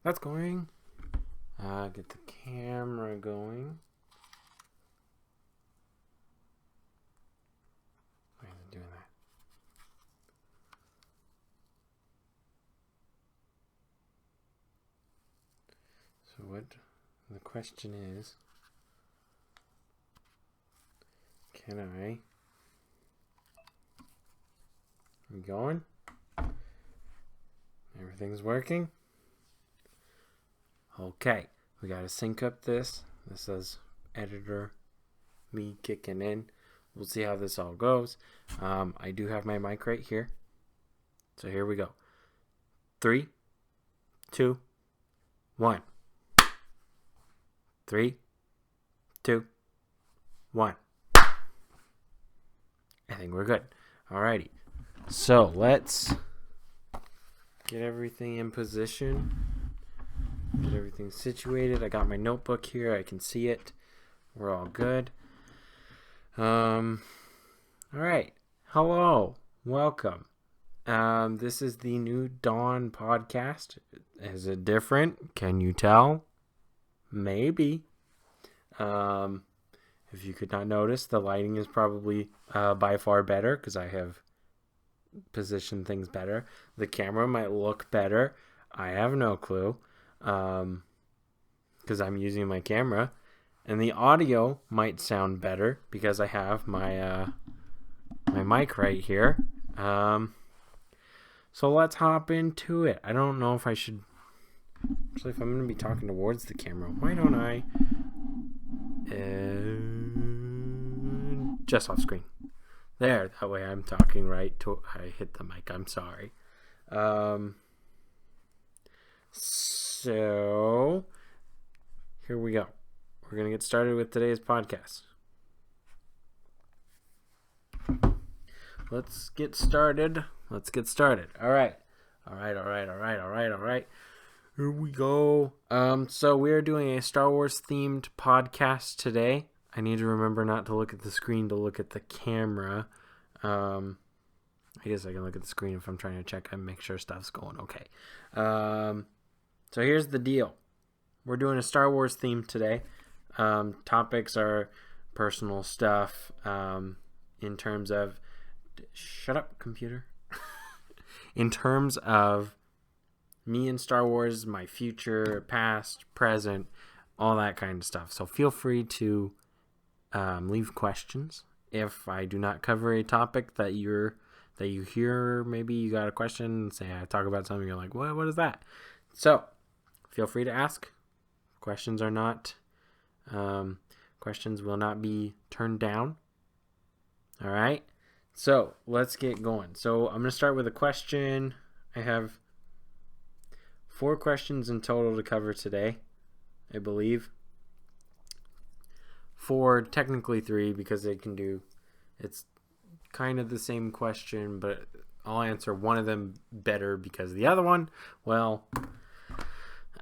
That's going. Get the camera going. Why is it doing that? So what the question is, can I... We going? Everything's working? Okay, we gotta sync up this. This is editor, me kicking in. We'll see how this all goes. I do have my mic right here. So here we go. 3, 2, 1. 3, 2, 1. I think we're good. Alrighty. So let's get everything in position. Get everything situated. I got my notebook here. I can see it. We're all good. Alright. Hello. Welcome. This is the New Dawn podcast. Is it different? Can you tell? Maybe. If you could not notice, the lighting is probably by far better because I have positioned things better. The camera might look better. I have no clue because I'm using my camera. And the audio might sound better because I have my my mic right here. So let's hop into it. I don't know if I should... Actually, if I'm going to be talking towards the camera, why don't I... just off screen. There, that way I'm talking right to... I hit the mic, I'm sorry. So, here we go. We're going to get started with today's podcast. Let's get started. All right. Here we go. So we are doing a Star Wars themed podcast today. I need to remember not to look at the screen, to look at the camera. I guess I can look at the screen if I'm trying to check and make sure stuff's going okay. So here's the deal. We're doing a Star Wars theme today. Topics are personal stuff, in terms of... Shut up, computer. In terms of me and Star Wars, my future, past, present, all that kind of stuff. So feel free to leave questions. If I do not cover a topic that you hear, maybe you got a question, say I talk about something, you're like, what is that? So feel free to ask. Questions will not be turned down. All right. So let's get going. So I'm going to start with a question. I have 4 questions in total to cover today, I believe. 4, technically 3, because it's kind of the same question, but I'll answer one of them better because the other one, well,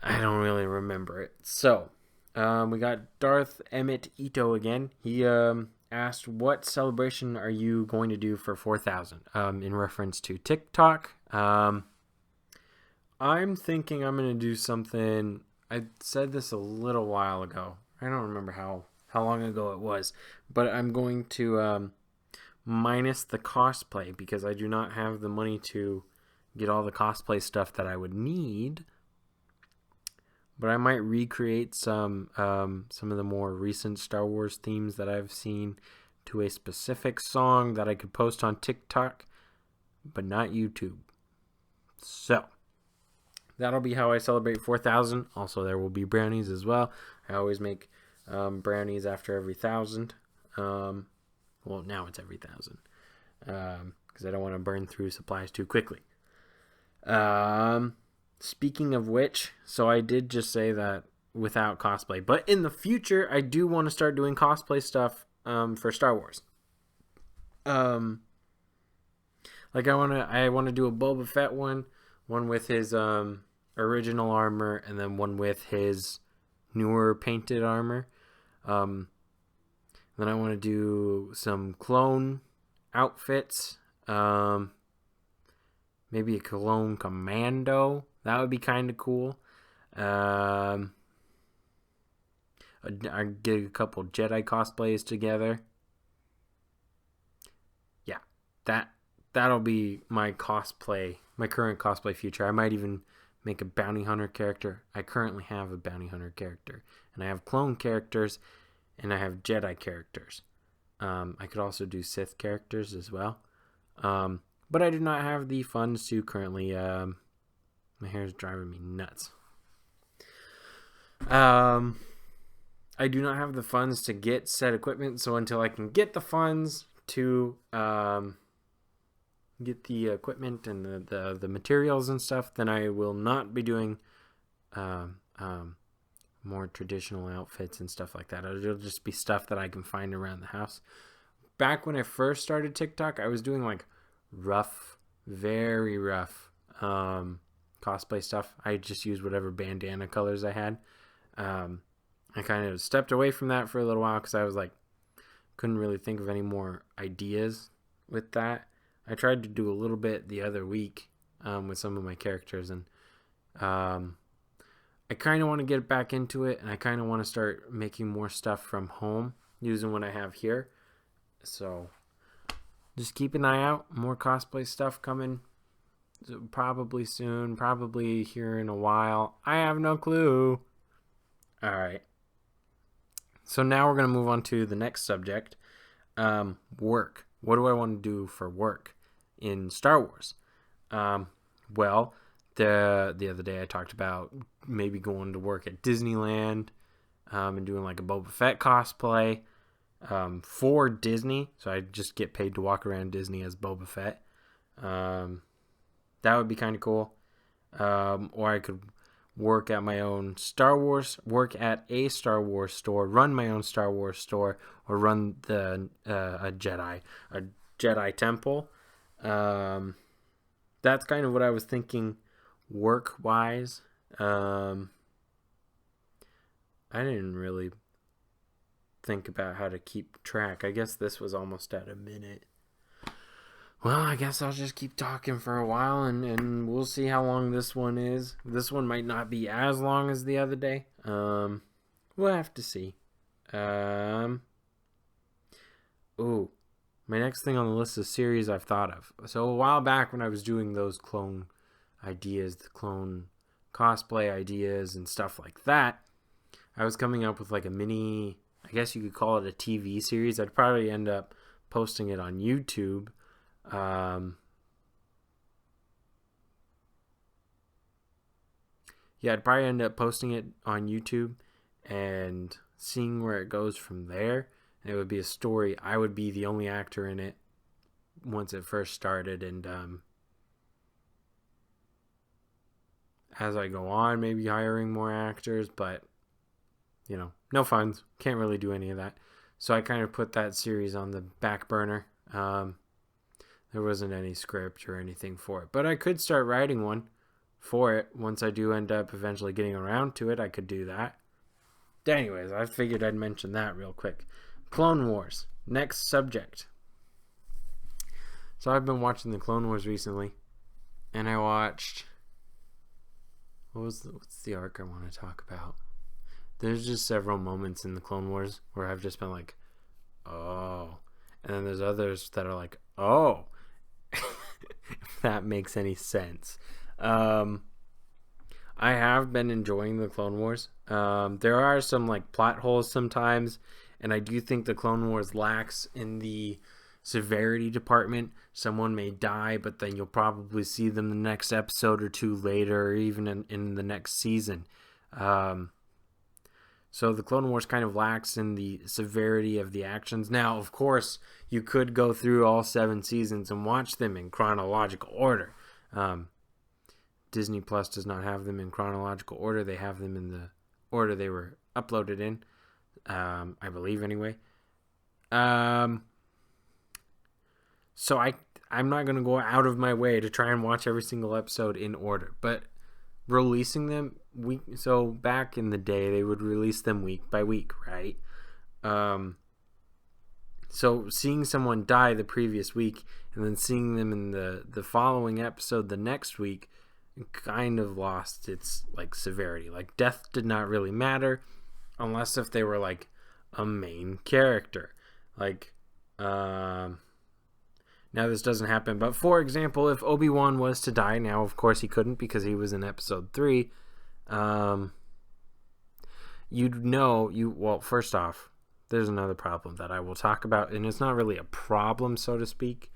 I don't really remember it. So we got Darth Emmett Ito again. He asked, what celebration are you going to do for 4,000? In reference to TikTok. I'm thinking I'm going to do something. I said this a little while ago. I don't remember how long ago it was. But I'm going to minus the cosplay because I do not have the money to get all the cosplay stuff that I would need. But I might recreate some of the more recent Star Wars themes that I've seen to a specific song that I could post on TikTok, but not YouTube. So that'll be how I celebrate 4,000. Also, there will be brownies as well. I always make brownies after every 1,000. Well, now it's every 1,000 because I don't want to burn through supplies too quickly. Speaking of which, so I did just say that without cosplay, but in the future, I do want to start doing cosplay stuff for Star Wars. Like I want to do a Boba Fett one with his original armor, and then one with his newer painted armor. Then I want to do some clone outfits. Maybe a clone commando. That would be kind of cool. I get a couple Jedi cosplays together. Yeah, that'll be my cosplay, my current cosplay future. I might even make a bounty hunter character. I currently have a bounty hunter character, and I have clone characters, and I have Jedi characters. I could also do Sith characters as well. But I do not have the funds to currently. My hair is driving me nuts. I do not have the funds to get said equipment, so until I can get the funds to get the equipment and the materials and stuff, then I will not be doing more traditional outfits and stuff like that. It'll just be stuff that I can find around the house. Back when I first started TikTok, I was doing like rough, very rough cosplay stuff. I just used whatever bandana colors I had. I kind of stepped away from that for a little while because I was like, couldn't really think of any more ideas with that. I tried to do a little bit the other week with some of my characters, and I kind of want to get back into it, and I kind of want to start making more stuff from home using what I have here. So just keep an eye out. More cosplay stuff coming probably soon, probably here in a while. I have no clue. All right. So now we're going to move on to the next subject, work. What do I want to do for work in Star Wars? Well, the other day I talked about maybe going to work at Disneyland and doing like a Boba Fett cosplay for Disney. So I just get paid to walk around Disney as Boba Fett. That would be kind of cool. Or I could work at my own Star Wars, work at a Star Wars store, run my own Star Wars store, or run a Jedi temple. That's kind of what I was thinking work-wise. I didn't really think about how to keep track. I guess this was almost at a minute. Well, I guess I'll just keep talking for a while, and we'll see how long this one is. This one might not be as long as the other day. We'll have to see. My next thing on the list is series I've thought of. So a while back when I was doing those clone ideas, the clone cosplay ideas and stuff like that, I was coming up with like a mini, I guess you could call it a TV series. I'd probably end up posting it on YouTube. I'd probably end up posting it on YouTube and seeing where it goes from there. And it would be a story. I would be the only actor in it once it first started, and as I go on, maybe hiring more actors, but no funds, can't really do any of that. So I kind of put that series on the back burner. There wasn't any script or anything for it, but I could start writing one for it. Once I do end up eventually getting around to it, I could do that. Anyways, I figured I'd mention that real quick. Clone Wars, next subject. So I've been watching the Clone Wars recently, and I watched, what's the arc I want to talk about? There's just several moments in the Clone Wars where I've just been like, oh, and then there's others that are like, oh, if that makes any sense. I have been enjoying the Clone Wars. There are some like plot holes sometimes, and I do think the Clone Wars lacks in the severity department. Someone may die, but then you'll probably see them the next episode or two later, or even in the next season. So the Clone Wars kind of lacks in the severity of the actions. Now, of course, you could go through all 7 seasons and watch them in chronological order. Disney Plus does not have them in chronological order. They have them in the order they were uploaded in, I believe anyway. So I'm not going to go out of my way to try and watch every single episode in order, but releasing them so back in the day they would release them week by week, right? So seeing someone die the previous week and then seeing them in the following episode the next week, kind of lost its like severity. Like death did not really matter unless if they were like a main character. Like now this doesn't happen, but for example, if Obi-Wan was to die, now of course he couldn't because he was in episode 3, you'd know well, first off, there's another problem that I will talk about, and it's not really a problem, so to speak.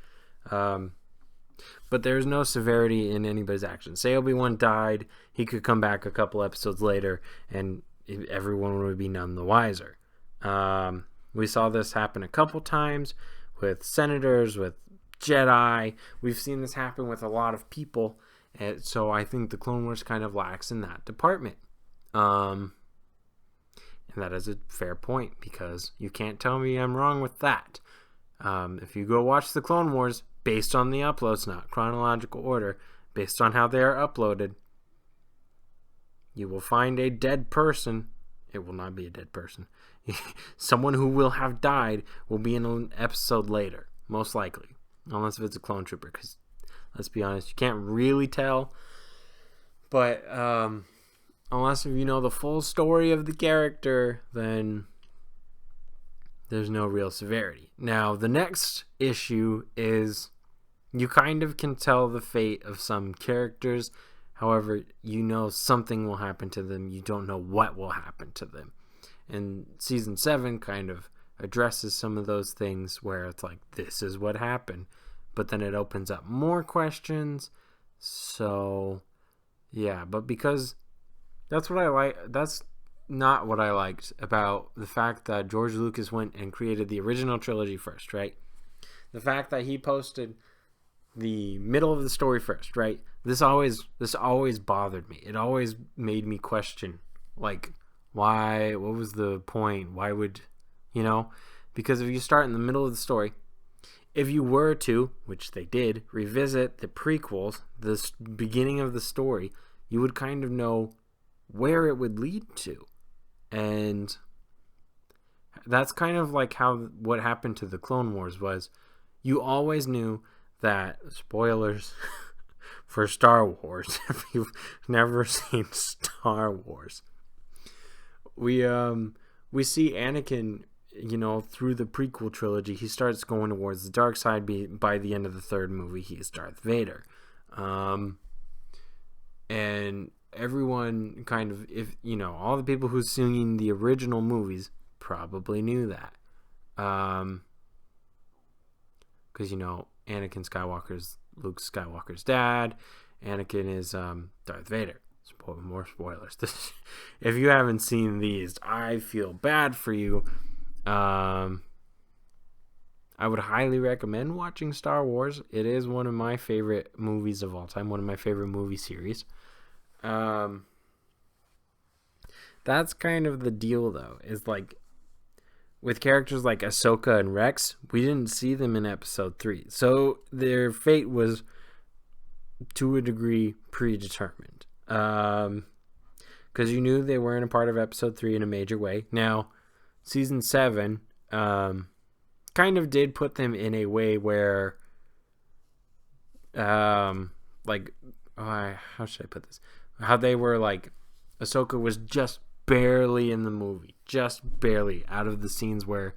But there's no severity in anybody's actions. Say Obi-Wan died, he could come back a couple episodes later, and everyone would be none the wiser. We saw this happen a couple times with senators, with Jedi. We've seen this happen with a lot of people, and so I think the Clone Wars kind of lacks in that department. And that is a fair point, because you can't tell me I'm wrong with that. If you go watch the Clone Wars based on the uploads, not chronological order, based on how they are uploaded, you will find a dead person. It will not be a dead person. Someone who will have died will be in an episode later, most likely. Unless if it's a clone trooper, because let's be honest, you can't really tell. But unless if you know the full story of the character, then there's no real severity. Now, the next issue is you kind of can tell the fate of some characters. However, you know something will happen to them. You don't know what will happen to them. And Season 7 kind of addresses some of those things where it's like, this is what happened. But then it opens up more questions. So, yeah. But because that's what I like. That's not what I liked about the fact that George Lucas went and created the original trilogy first, right? The fact that he posted the middle of the story first, right? This always bothered me. It always made me question, like, why? What was the point? Why would, because if you start in the middle of the story, if you were to, which they did, revisit the prequels, the beginning of the story, you would kind of know where it would lead to. And that's kind of like what happened to the Clone Wars was, you always knew that, spoilers for Star Wars, if you've never seen Star Wars, we see Anakin, through the prequel trilogy, he starts going towards the dark side. By the end of the third movie, he is Darth Vader. And everyone kind of, all the people who've seen the original movies probably knew that. Because, Anakin Skywalker's Luke Skywalker's dad. Anakin is Darth Vader. More spoilers. If you haven't seen these, I feel bad for you. I would highly recommend watching Star Wars. It is one of my favorite movies of all time. One of my favorite movie series. That's kind of the deal, though. Is like with characters like Ahsoka and Rex, we didn't see them in episode 3. So their fate was, to a degree, predetermined. Because you knew they weren't a part of episode 3 in a major way. Now, season 7 kind of did put them in a way where, how should I put this? How they were like, Ahsoka was just barely in the movie, just barely out of the scenes where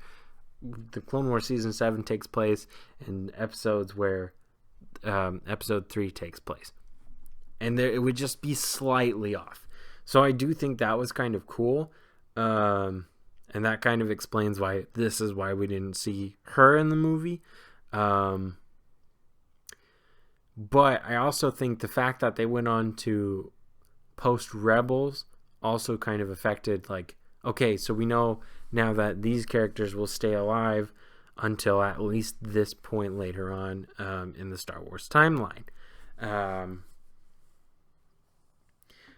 the Clone Wars season 7 takes place and episodes where episode 3 takes place, and it would just be slightly off. So I do think that was kind of cool, and that kind of explains why we didn't see her in the movie. But I also think the fact that they went on to post Rebels also kind of affected, like, okay, so we know now that these characters will stay alive until at least this point later on in the Star Wars timeline.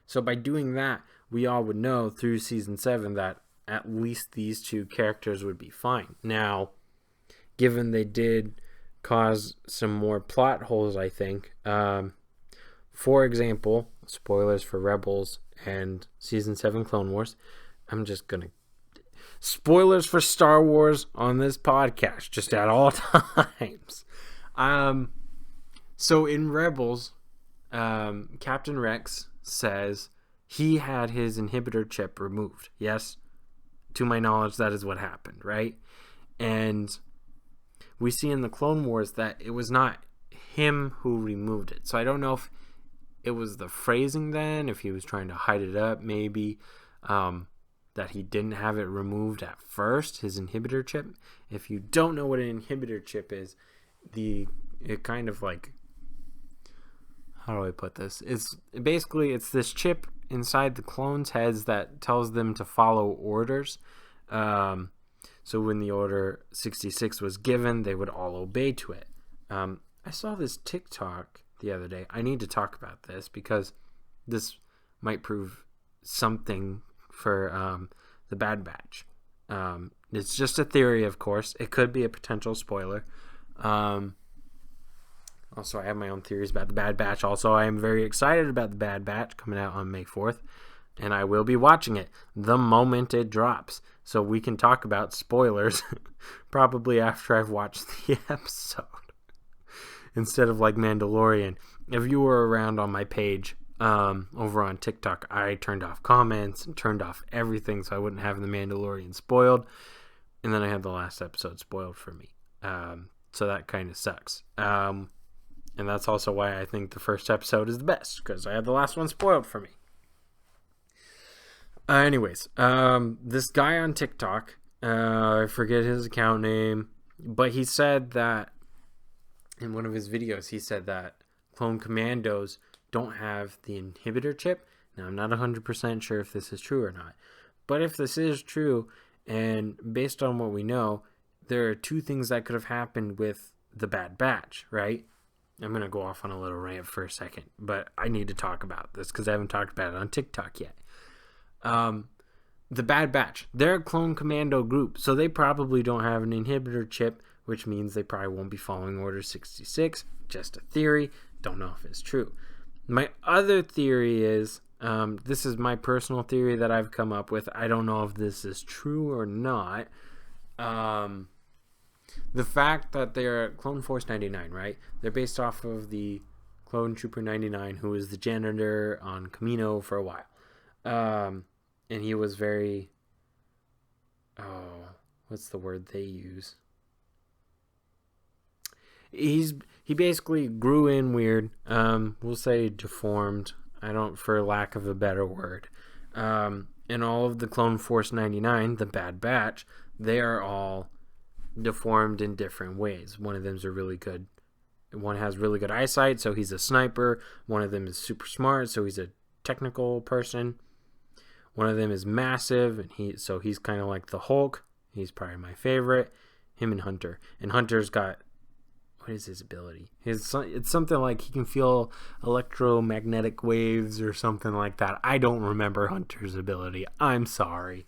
So by doing that, we all would know through season 7 that at least these two characters would be fine. Now, given they did cause some more plot holes, I think. For example, spoilers for Rebels and season 7 Clone Wars. I'm just gonna spoilers for Star Wars on this podcast, just at all times. So in Rebels, Captain Rex says he had his inhibitor chip removed. Yes, to my knowledge, that is what happened, right? And we see in the Clone Wars that it was not him who removed it. So I don't know if it was the phrasing then, if he was trying to hide it up, maybe, that he didn't have it removed at first, his inhibitor chip. If you don't know what an inhibitor chip is, it kind of like, how do I put this? It's this chip inside the clones' heads that tells them to follow orders. So when the Order 66 was given, they would all obey to it. I saw this TikTok the other day. I need to talk about this because this might prove something for the Bad Batch. It's just a theory, of course. It could be a potential spoiler. Also, I have my own theories about the Bad Batch. Also, I am very excited about the Bad Batch coming out on May 4th. And I will be watching it the moment it drops. So we can talk about spoilers probably after I've watched the episode. Instead of like Mandalorian. If you were around on my page over on TikTok, I turned off comments and turned off everything so I wouldn't have the Mandalorian spoiled. And then I had the last episode spoiled for me. So that kind of sucks. And that's also why I think the first episode is the best, because I had the last one spoiled for me. Anyways, this guy on TikTok, I forget his account name, but he said that in one of his videos, he said that clone commandos don't have the inhibitor chip. Now, I'm not 100% sure if this is true or not, but if this is true, and based on what we know, there are two things that could have happened with the Bad Batch, right? I'm going to go off on a little rant for a second, but I need to talk about this because I haven't talked about it on TikTok yet. The Bad Batch, they're a clone commando group, so they probably don't have an inhibitor chip, which means they probably won't be following Order 66. Just a theory. Don't know if it's true. My other theory is, this is my personal theory that I've come up with. I don't know if this is true or not. The fact that they're Clone Force 99, right? They're based off of the Clone Trooper 99, who was the janitor on Kamino for a while. And he was very, what's the word they use? He basically grew in weird. We'll say deformed. For lack of a better word. And all of the Clone Force 99, the Bad Batch, they are all deformed in different ways. One of them's really good. One has really good eyesight, so he's a sniper. One of them is super smart, so he's a technical person. One of them is massive, and he's kind of like the Hulk. He's probably my favorite. Him and Hunter. And Hunter's got, what is his ability? It's something like he can feel electromagnetic waves or something like that. I don't remember Hunter's ability. I'm sorry.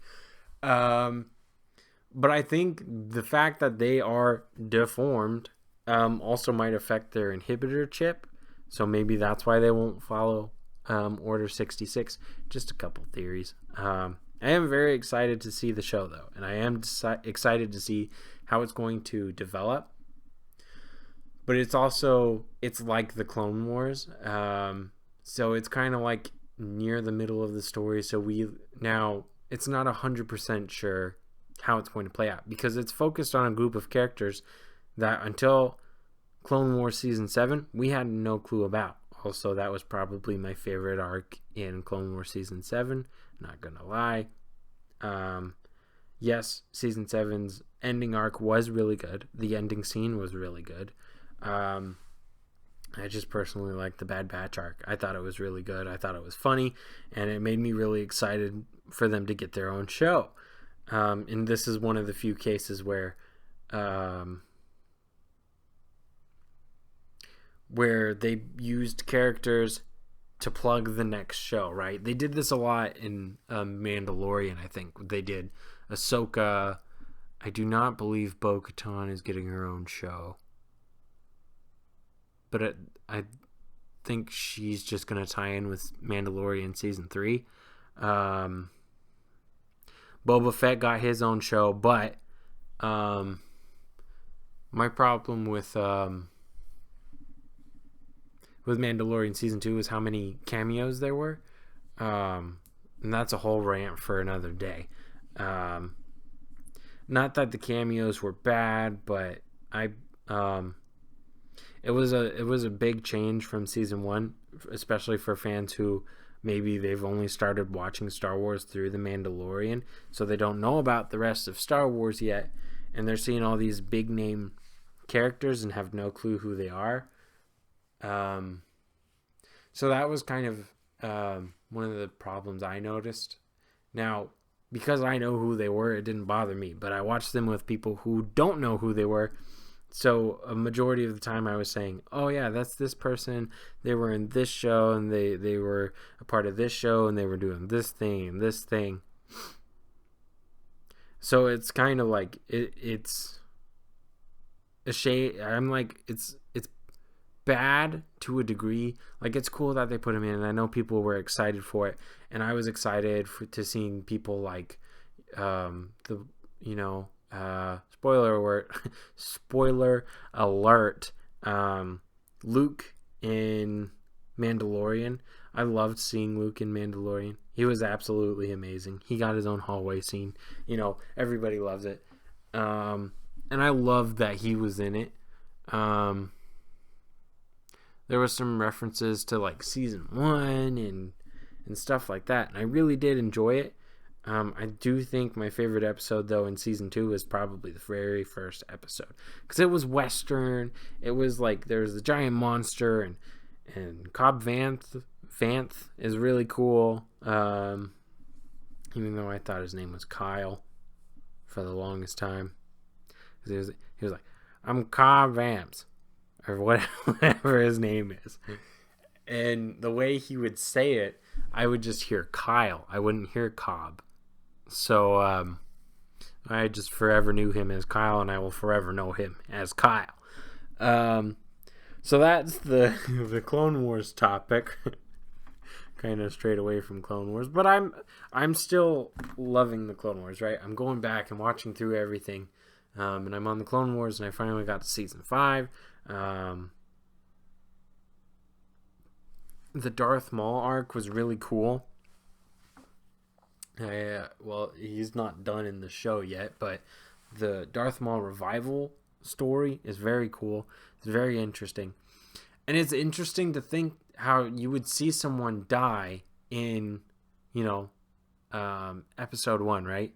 But I think the fact that they are deformed also might affect their inhibitor chip. So maybe that's why they won't follow Order 66. Just a couple theories. I am very excited to see the show, though. And I am excited to see how it's going to develop. But it's like the Clone Wars. So it's kind of like near the middle of the story. So it's not 100% sure how it's going to play out, because it's focused on a group of characters that until Clone Wars Season 7, we had no clue about. Also, that was probably my favorite arc in Clone Wars Season 7, not gonna lie. Yes, Season 7's ending arc was really good. The ending scene was really good. I just personally liked the Bad Batch arc. I thought it was really good. I thought it was funny, and it made me really excited for them to get their own show. And this is one of the few cases where they used characters to plug the next show, right? They did this a lot in Mandalorian, I think. They did Ahsoka. I do not believe Bo-Katan is getting her own show. But I think she's just going to tie in with Mandalorian Season 3. Boba Fett got his own show, but my problem with with Mandalorian season 2 is how many cameos there were. And that's a whole rant for another day. Not that the cameos were bad, but it was a big change from season 1, especially for fans who maybe they've only started watching Star Wars through The Mandalorian, so they don't know about the rest of Star Wars yet, and they're seeing all these big name characters and have no clue who they are. So that was kind of one of the problems I noticed. Now, because I know who they were, it didn't bother me, but I watched them with people who don't know who they were. So a majority of the time I was saying, oh yeah, that's this person. They were in this show and they were a part of this show and they were doing this thing and this thing. So it's kind of like, it's a shade. I'm like, it's bad to a degree. Like, it's cool that they put him in, and I know people were excited for it, and I was excited to seeing people like spoiler alert, Luke in Mandalorian. I loved seeing Luke in Mandalorian. He was absolutely amazing. He got his own hallway scene. Everybody loves it. And I loved that he was in it. There was some references to like season 1 and stuff like that, and I really did enjoy it. I do think my favorite episode though in season 2 was probably the very first episode, because it was Western. It was like there was the giant monster, and Cobb Vanth is really cool. Even though I thought his name was Kyle for the longest time, he was like, I'm Cobb Vanth, or whatever his name is. And the way he would say it, I would just hear Kyle. I wouldn't hear Cobb. So I just forever knew him as Kyle, and I will forever know him as Kyle. So that's the Clone Wars topic. Kind of straight away from Clone Wars, but I'm still loving the Clone Wars, right? I'm going back and watching through everything, and I'm on the Clone Wars, and I finally got to season 5. The Darth Maul arc was really cool. Well, he's not done in the show yet, but the Darth Maul revival story is very cool. It's very interesting. And it's interesting to think how you would see someone die in, episode 1, right?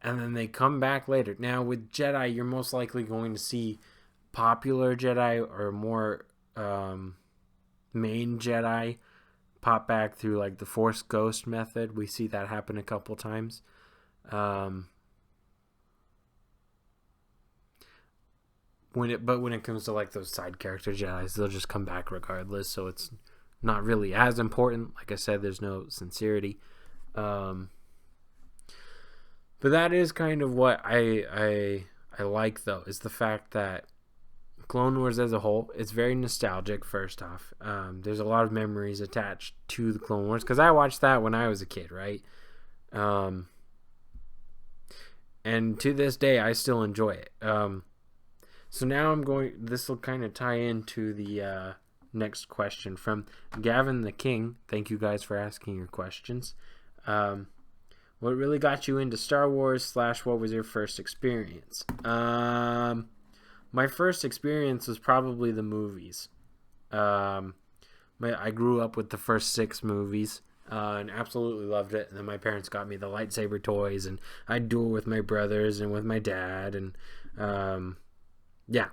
And then they come back later. Now, with Jedi, you're most likely going to see popular Jedi or more main Jedi pop back through like the Force Ghost method. We see that happen a couple times. When it comes to like those side character Jedis, they'll just come back regardless. So it's not really as important. Like I said, there's no sincerity. But that is kind of what I like, though, is the fact that Clone Wars as a whole, it's very nostalgic. First off, there's a lot of memories attached to the Clone Wars because I watched that when I was a kid, right? And to this day, I still enjoy it. So now this will kind of tie into the next question from Gavin the King. Thank you guys for asking your questions. What really got you into Star Wars / what was your first experience? My first experience was probably the movies. I grew up with the first 6 movies and absolutely loved it. And then my parents got me the lightsaber toys, and I'd duel with my brothers and with my dad. And yeah.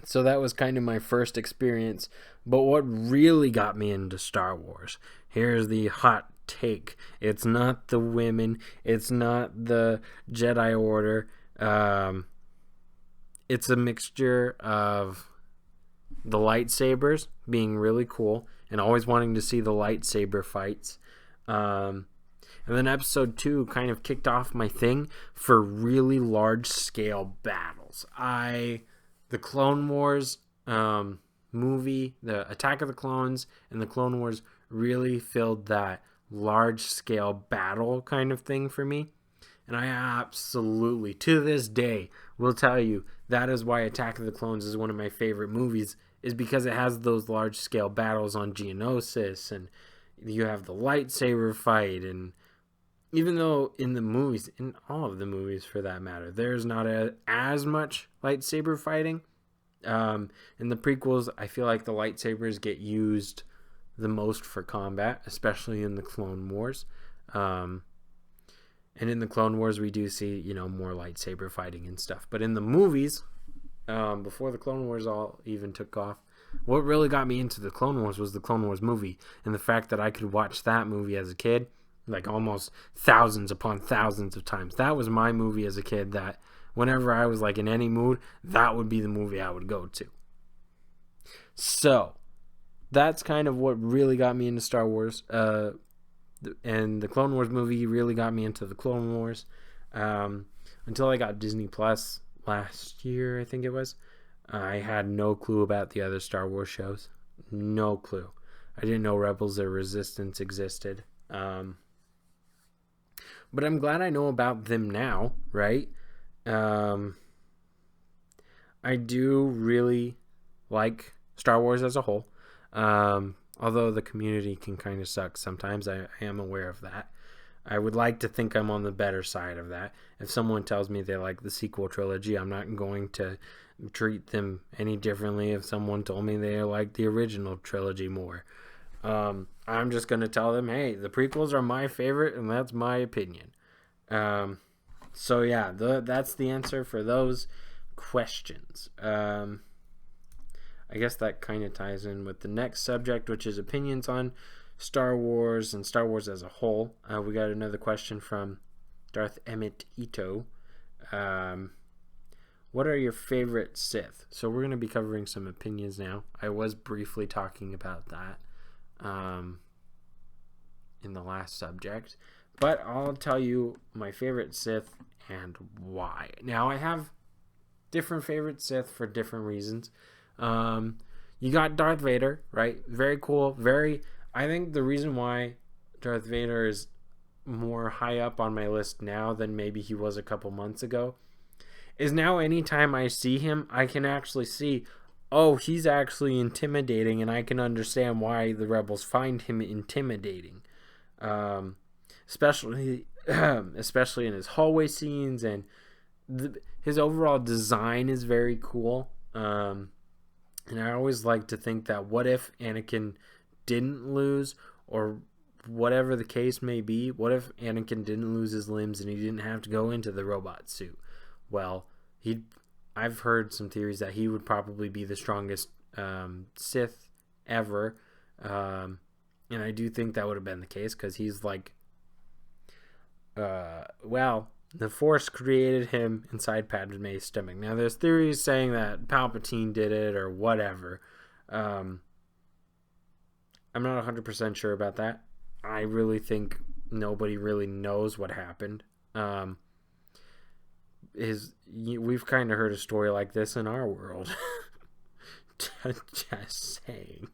So that was kind of my first experience. But what really got me into Star Wars, here's the hot take. It's not the women. It's not the Jedi Order. It's a mixture of the lightsabers being really cool and always wanting to see the lightsaber fights. And then episode 2 kind of kicked off my thing for really large scale battles. The Clone Wars movie, the Attack of the Clones and the Clone Wars really filled that large scale battle kind of thing for me. And I absolutely, to this day, will tell you that is why Attack of the Clones is one of my favorite movies, is because it has those large scale battles on Geonosis, and you have the lightsaber fight, and even though in the movies, in all of the movies for that matter, there's not as much lightsaber fighting. In the prequels, I feel like the lightsabers get used the most for combat, especially in the Clone Wars. And in the Clone Wars, we do see, more lightsaber fighting and stuff. But in the movies, before the Clone Wars all even took off, what really got me into the Clone Wars was the Clone Wars movie. And the fact that I could watch that movie as a kid, like almost thousands upon thousands of times. That was my movie as a kid that whenever I was like in any mood, that would be the movie I would go to. So, that's kind of what really got me into Star Wars. And the Clone Wars movie really got me into the Clone Wars. Until I got Disney Plus last year, I think it was. I had no clue about the other Star Wars shows. No clue. I didn't know Rebels or Resistance existed. But I'm glad I know about them now, right? I do really like Star Wars as a whole. Although the community can kind of suck sometimes. I am aware of that. I would like to think I'm on the better side of that. If someone tells me they like the sequel trilogy, I'm not going to treat them any differently if someone told me they like the original trilogy more. I'm just going to tell them, hey, the prequels are my favorite, and that's my opinion. So yeah, that's the answer for those questions. I guess that kind of ties in with the next subject, which is opinions on Star Wars and Star Wars as a whole. We got another question from Darth Emmett Ito. What are your favorite Sith? So we're going to be covering some opinions now. I was briefly talking about that in the last subject, but I'll tell you my favorite Sith and why. Now, I have different favorite Sith for different reasons. You got Darth Vader, right? Very cool. I think the reason why Darth Vader is more high up on my list now than maybe he was a couple months ago is now anytime I see him, I can actually see, oh, he's actually intimidating, and I can understand why the rebels find him intimidating. Especially in his hallway scenes, and his overall design is very cool. And I always like to think that what if Anakin didn't lose, or whatever the case may be, what if Anakin didn't lose his limbs and he didn't have to go into the robot suit? Well, I've heard some theories that he would probably be the strongest Sith ever. And I do think that would have been the case, because he's like, the Force created him inside Padme's stomach. Now, there's theories saying that Palpatine did it or whatever. I'm not 100% sure about that. I really think nobody really knows what happened. We've kind of heard a story like this in our world. Just saying.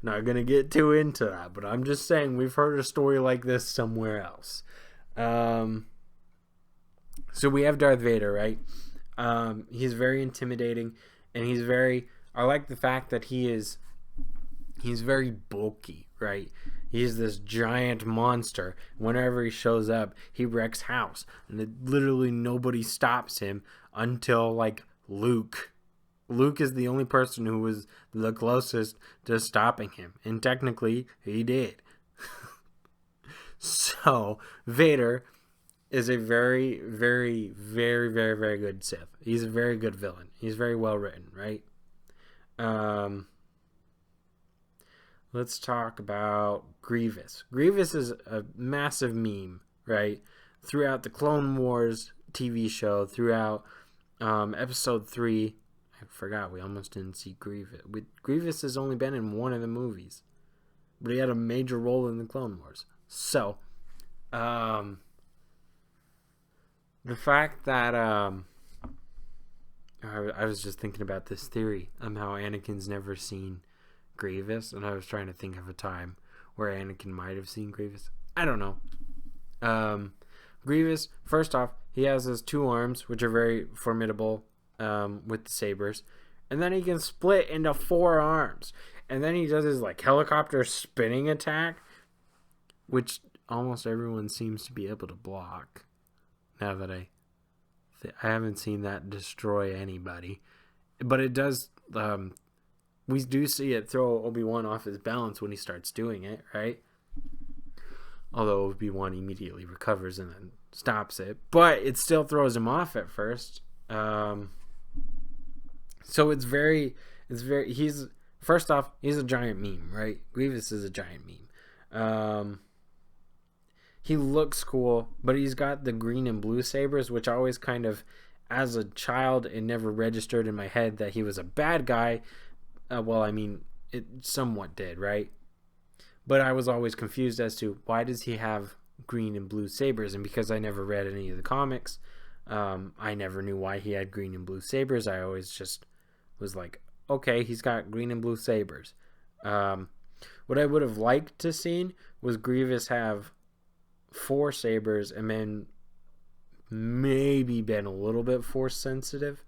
Not gonna get too into that, but I'm just saying we've heard a story like this somewhere else. So we have Darth Vader, right? He's very intimidating, and I like the fact that he's very bulky, right? He's this giant monster. Whenever he shows up, he wrecks house, and literally nobody stops him until like Luke. Luke is the only person who was the closest to stopping him, and technically he did. So Vader is a very, very, very, very, very good Sith. He's a very good villain. He's very well written, right? Let's talk about Grievous. Grievous is a massive meme, right? Throughout the Clone Wars TV show, throughout episode 3, I forgot, we almost didn't see Grievous. Grievous has only been in one of the movies, but he had a major role in the Clone Wars. So, the fact that I was just thinking about this theory on how Anakin's never seen Grievous, and I was trying to think of a time where Anakin might have seen Grievous. I don't know. Grievous, first off, he has his 2 arms, which are very formidable with the sabers, And then he can split into 4 arms. And then he does his like helicopter spinning attack, which almost everyone seems to be able to block. Now that I haven't seen that destroy anybody. But it does, we do see it throw Obi-Wan off his balance when he starts doing it, right? Although Obi-Wan immediately recovers and then stops it. But it still throws him off at first. So first off, he's a giant meme, right? Grievous is a giant meme. He looks cool, but he's got the green and blue sabers, which always kind of, as a child, it never registered in my head that he was a bad guy. It somewhat did, right? But I was always confused as to why does he have green and blue sabers? And because I never read any of the comics, I never knew why he had green and blue sabers. I always just was like, okay, he's got green and blue sabers. What I would have liked to seen was Grievous have 4 sabers and then maybe been a little bit force sensitive.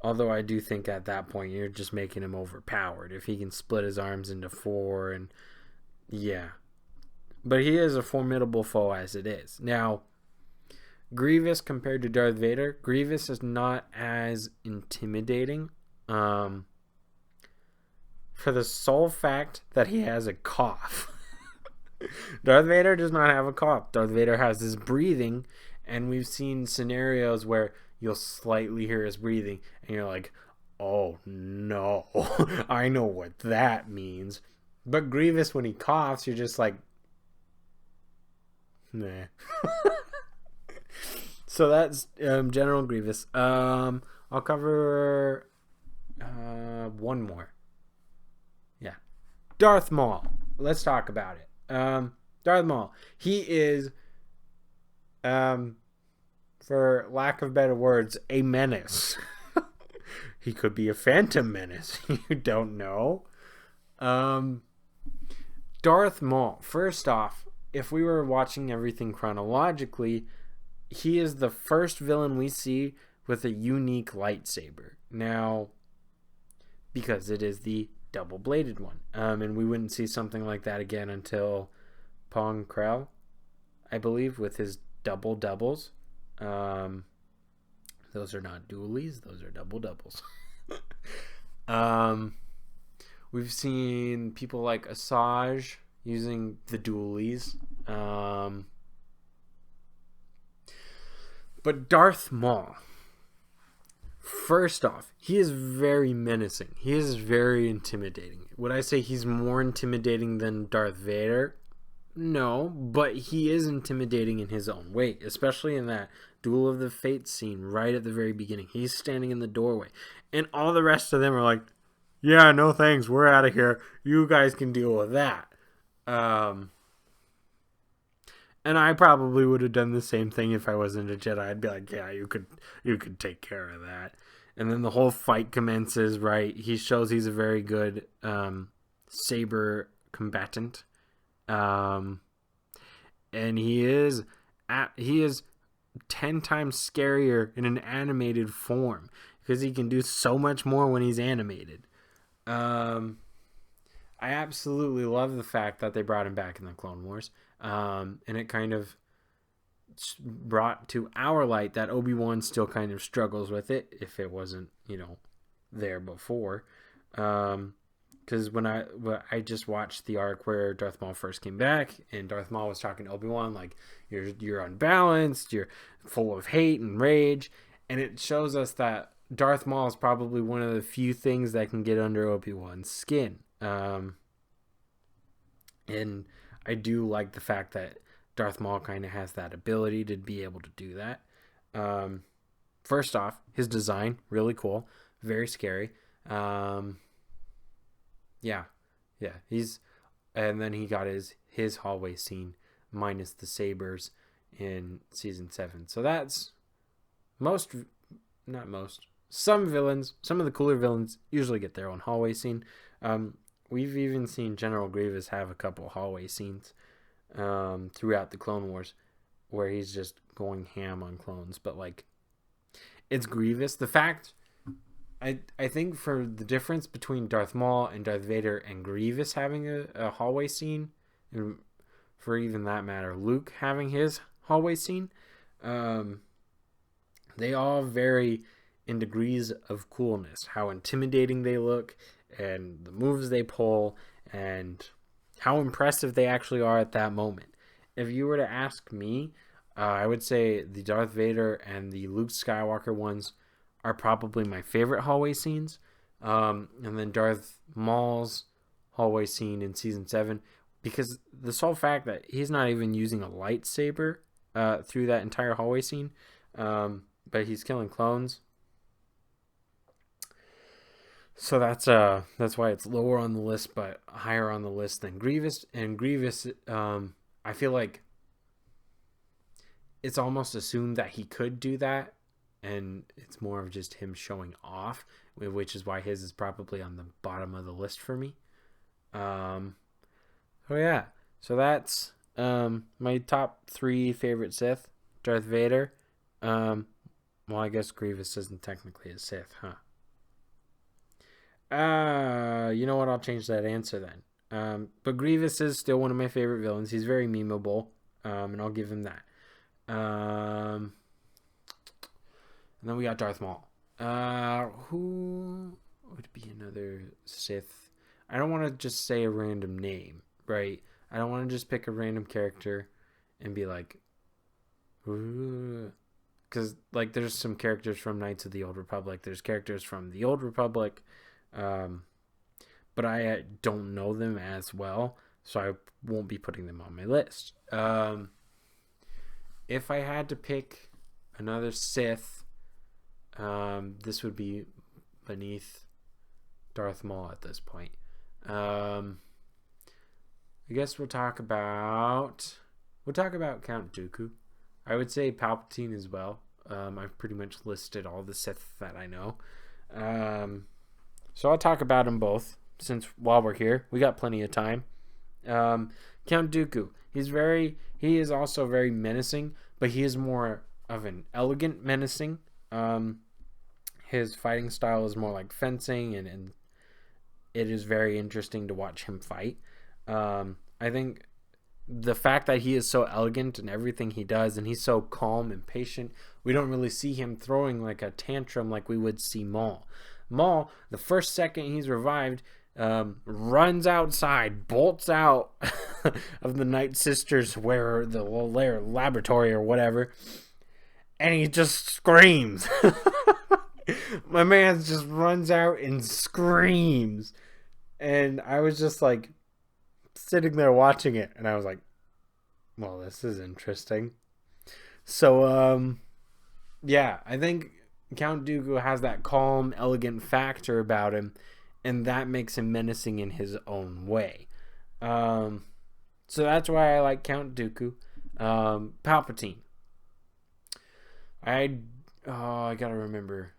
Although I do think at that point you're just making him overpowered if he can split his arms into 4 and yeah. But he is a formidable foe as it is. Now, Grievous compared to Darth Vader, Grievous is not as intimidating. For the sole fact that he has a cough. Darth Vader does not have a cough. Darth Vader has his breathing, and we've seen scenarios where you'll slightly hear his breathing, and you're like, oh no, I know what that means. But Grievous, when he coughs, you're just like, nah. So that's General Grievous. I'll cover one more. Yeah. Darth Maul. Let's talk about it. Darth Maul. He is, for lack of better words, a menace. He could be a phantom menace. You don't know. Darth Maul. First off, if we were watching everything chronologically, he is the first villain we see with a unique lightsaber. Now, because it is the double-bladed one. And we wouldn't see something like that again until Pong Krell, I believe, with his doubles. Those are not dualies, those are doubles. We've seen people like Asajj using the dualies. But Darth Maul, first off, he is very menacing. He is very intimidating. Would I say he's more intimidating than Darth Vader? No, but he is intimidating in his own way, especially in that Duel of the Fates scene right at the very beginning. He's standing in the doorway, and all the rest of them are like, yeah, no thanks, we're out of here. You guys can deal with that. And I probably would have done the same thing if I wasn't a Jedi. I'd be like, yeah, you could take care of that. And then the whole fight commences, right? He shows he's a very good saber combatant. And he is 10 times scarier in an animated form because he can do so much more when he's animated. I absolutely love the fact that they brought him back in the Clone Wars. And it kind of brought to our light that Obi-Wan still kind of struggles with it if it wasn't, there before. Because when I just watched the arc where Darth Maul first came back and Darth Maul was talking to Obi-Wan like, you're unbalanced, you're full of hate and rage. And it shows us that Darth Maul is probably one of the few things that can get under Obi-Wan's skin. And I do like the fact that Darth Maul kind of has that ability to be able to do that. First off, his design, really cool. Very scary. Yeah. And then he got his hallway scene minus the sabers in season 7. So that's some villains, some of the cooler villains usually get their own hallway scene. We've even seen General Grievous have a couple hallway scenes throughout the Clone Wars where he's just going ham on clones. But, it's Grievous. The fact I think for the difference between Darth Maul and Darth Vader and Grievous having a hallway scene, and for even that matter, Luke having his hallway scene, they all vary in degrees of coolness, how intimidating they look, and the moves they pull, and how impressive they actually are at that moment. If you were to ask me, I would say the Darth Vader and the Luke Skywalker ones are probably my favorite hallway scenes. And then Darth Maul's hallway scene in Season 7, because the sole fact that he's not even using a lightsaber through that entire hallway scene, but he's killing clones. So that's why it's lower on the list, but higher on the list than Grievous. And Grievous, I feel like it's almost assumed that he could do that, and it's more of just him showing off, which is why his is probably on the bottom of the list for me. So yeah, so that's my top 3 favorite Sith. Darth Vader. Well, I guess Grievous isn't technically a Sith, huh? You know what? I'll change that answer then. But Grievous is still one of my favorite villains. He's very memeable, and I'll give him that. And then we got Darth Maul. Who would be another Sith? I don't want to just say a random name, right? I don't want to just pick a random character and be like, because like there's some characters from Knights of the Old Republic. There's characters from the Old Republic. But I don't know them as well, so I won't be putting them on my list. If I had to pick another Sith, this would be beneath Darth Maul at this point. I guess we'll talk about Count Dooku. I would say Palpatine as well. I've pretty much listed all the Sith that I know. So I'll talk about them both, since while we're here, we got plenty of time. Count Dooku, he is also very menacing, but he is more of an elegant menacing. His fighting style is more like fencing, and it is very interesting to watch him fight. I think the fact that he is so elegant in everything he does, and he's so calm and patient, we don't really see him throwing like a tantrum like we would see Maul. Maul, the first second he's revived, runs outside, bolts out of the Night Sisters where the laboratory or whatever, and he just screams. My man just runs out and screams, and I was just like sitting there watching it, and I was like, well, this is interesting. So yeah, I think Count Dooku has that calm, elegant factor about him, and that makes him menacing in his own way. So that's why I like Count Dooku. Palpatine. I gotta remember.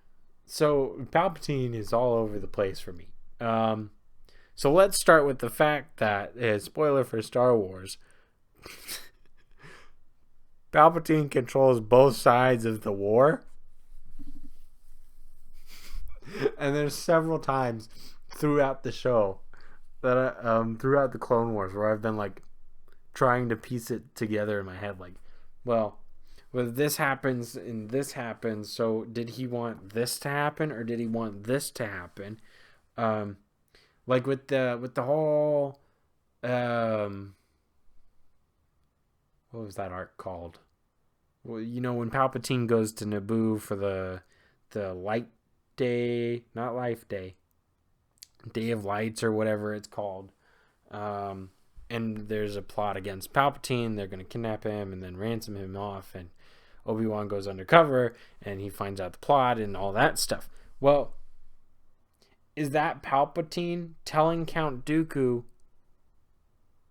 So Palpatine is all over the place for me. So let's start with the fact that, spoiler for Star Wars, Palpatine controls both sides of the war. And there's several times throughout the show that throughout the Clone Wars where I've been like trying to piece it together in my head, like, well, this happens and this happens, so did he want this to happen or did he want this to happen? Like with the whole what was that arc called? Well, you know, when Palpatine goes to Naboo for the light day, not life day, Day of Lights or whatever it's called, and there's a plot against Palpatine. They're going to kidnap him and then ransom him off, and Obi-Wan goes undercover and he finds out the plot and all that stuff. Well, is that Palpatine telling Count Dooku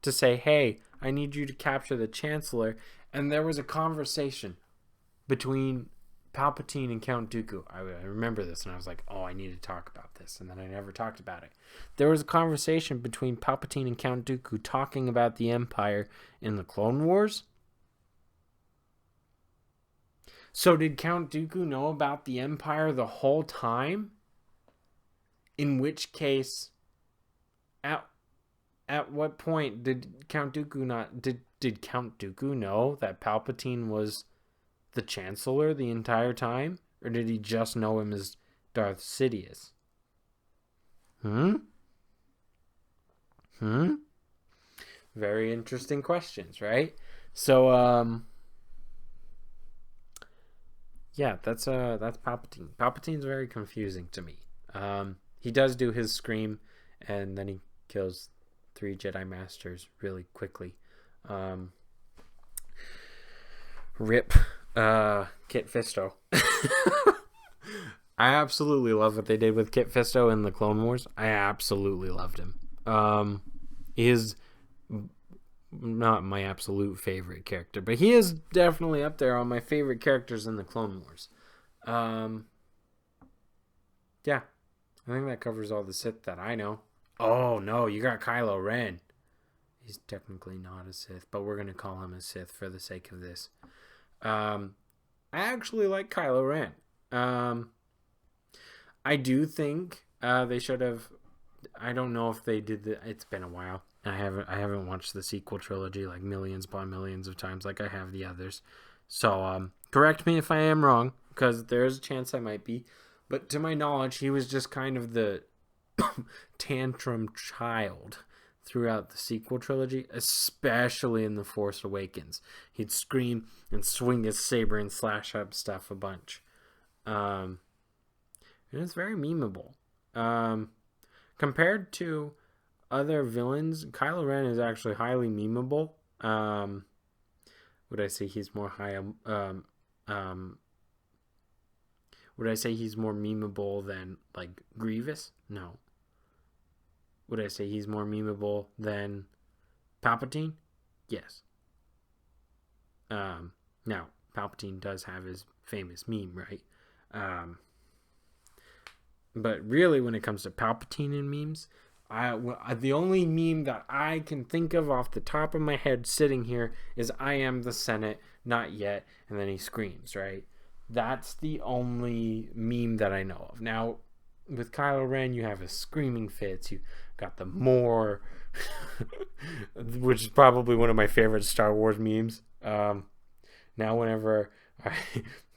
to say, hey, I need you to capture the Chancellor? And there was a conversation between Palpatine and Count Dooku. I remember this, and I was like, oh, I need to talk about this, and then I never talked about it. There was a conversation between Palpatine and Count Dooku talking about the Empire in the Clone Wars. So did Count Dooku know about the Empire the whole time? In which case, at what point did Count Dooku did Count Dooku know that Palpatine was the Chancellor the entire time? Or did he just know him as Darth Sidious? Very interesting questions, right? So, yeah, that's Palpatine. Palpatine's very confusing to me. He does do his scream, and then he kills 3 Jedi Masters really quickly. Rip Kit Fisto. I absolutely love what they did with Kit Fisto in the Clone Wars. I absolutely loved him. He is not my absolute favorite character, but he is definitely up there on my favorite characters in the Clone Wars. Yeah, I think that covers all the Sith that I know. Oh no, you got Kylo Ren. He's technically not a Sith, but we're gonna call him a Sith for the sake of this. I actually like Kylo Ren. I do think they should have. I don't know if they did. It's been a while. I haven't watched the sequel trilogy like millions upon millions of times like I have the others. So correct me if I am wrong, because there's a chance I might be. But to my knowledge, he was just kind of the tantrum child throughout the sequel trilogy, especially in The Force Awakens. He'd scream and swing his saber and slash up stuff a bunch. And it's very memeable. Compared to other villains, Kylo Ren is actually highly memeable. Would I say he's more would I say he's more memeable than like Grievous? No. Would I say he's more memeable than Palpatine? Yes. Now Palpatine does have his famous meme, right? But really, when it comes to Palpatine and memes, the only meme that I can think of off the top of my head sitting here is "I am the Senate, not yet," and then he screams, right? That's the only meme that I know of. Now, with Kylo Ren, you have his screaming fits. You got the more, which is probably one of my favorite Star Wars memes. Now, whenever I'm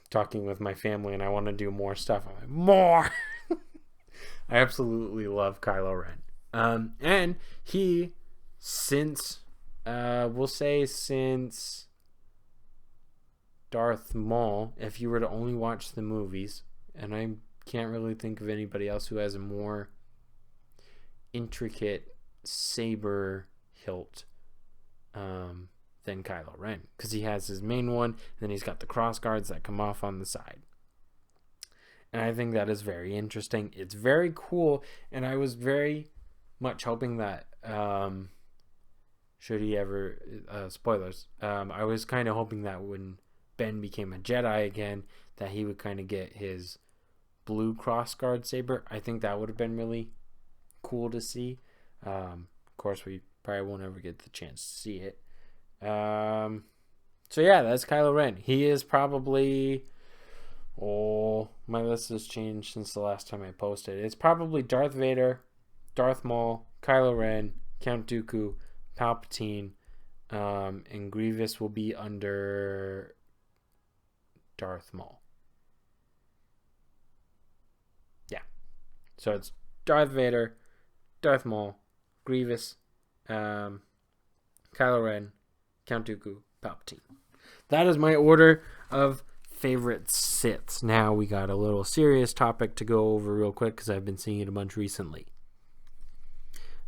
talking with my family and I want to do more stuff, I'm like, more! I absolutely love Kylo Ren. And he, since Darth Maul, if you were to only watch the movies, and I can't really think of anybody else who has a more intricate saber hilt than Kylo Ren, because he has his main one, and then he's got the cross guards that come off on the side. And I think that is very interesting. It's very cool, and I was very much hoping that should he ever spoilers, I was kind of hoping that when Ben became a Jedi again, that he would kind of get his blue crossguard saber. I think that would have been really cool to see. Of course, we probably won't ever get the chance to see it. So yeah, that's Kylo Ren. He is probably... Oh, my list has changed since the last time I posted. It's probably Darth Vader, Darth Maul, Kylo Ren, Count Dooku, Palpatine, and Grievous will be under Darth Maul. Yeah. So it's Darth Vader, Darth Maul, Grievous, Kylo Ren, Count Dooku, Palpatine. That is my order of favorite Siths. Now we got a little serious topic to go over real quick because I've been seeing it a bunch recently.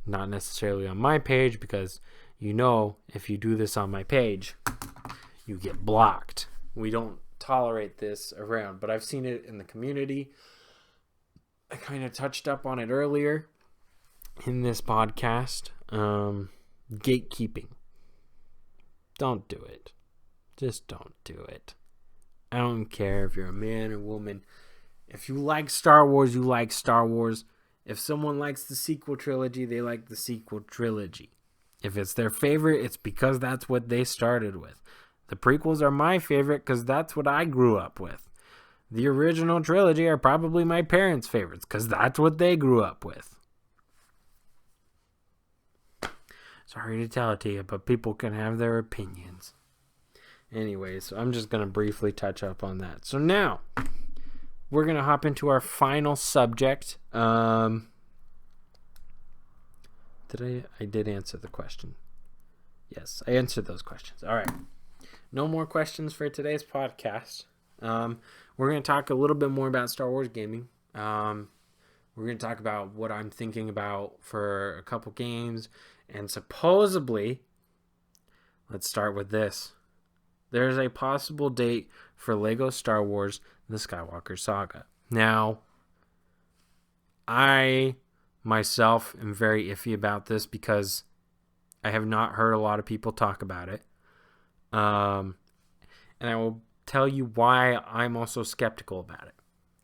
Not necessarily on my page, because you know if you do this on my page, you get blocked. We don't tolerate this around, but I've seen it in the community. I kind of touched up on it earlier in this podcast. Gatekeeping. Don't do it. Just don't do it. I don't care if you're a man or woman. If you like Star Wars, you like Star Wars. If someone likes the sequel trilogy, they like the sequel trilogy. If it's their favorite, it's because that's what they started with. The prequels are my favorite because that's what I grew up with. the original trilogy are probably my parents' favorites because that's what they grew up with. Sorry to tell it to you, but people can have their opinions. Anyways, I'm just going to briefly touch up on that. So now, we're going to hop into our final subject. I did answer the question. Yes, I answered those questions. All right. No more questions for today's podcast. We're going to talk a little bit more about Star Wars gaming. We're going to talk about what I'm thinking about for a couple games. And supposedly, let's start with this. There's a possible date for Lego Star Wars The Skywalker Saga. Now, I myself am very iffy about this because I have not heard a lot of people talk about it. And I will tell you why I'm also skeptical about it.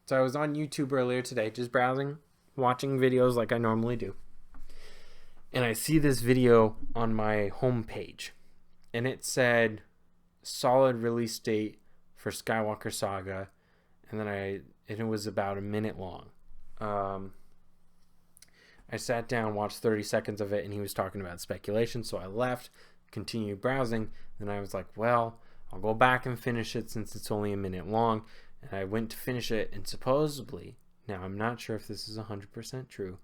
So I was on YouTube earlier today, just browsing, watching videos like I normally do. And I see this video on my homepage. And it said, solid release date for Skywalker Saga. And then it was about a minute long. I sat down, watched 30 seconds of it, and he was talking about speculation. So I left, continued browsing. And I was like, well, I'll go back and finish it since it's only a minute long. And I went to finish it, and supposedly, now I'm not sure if this is 100% true,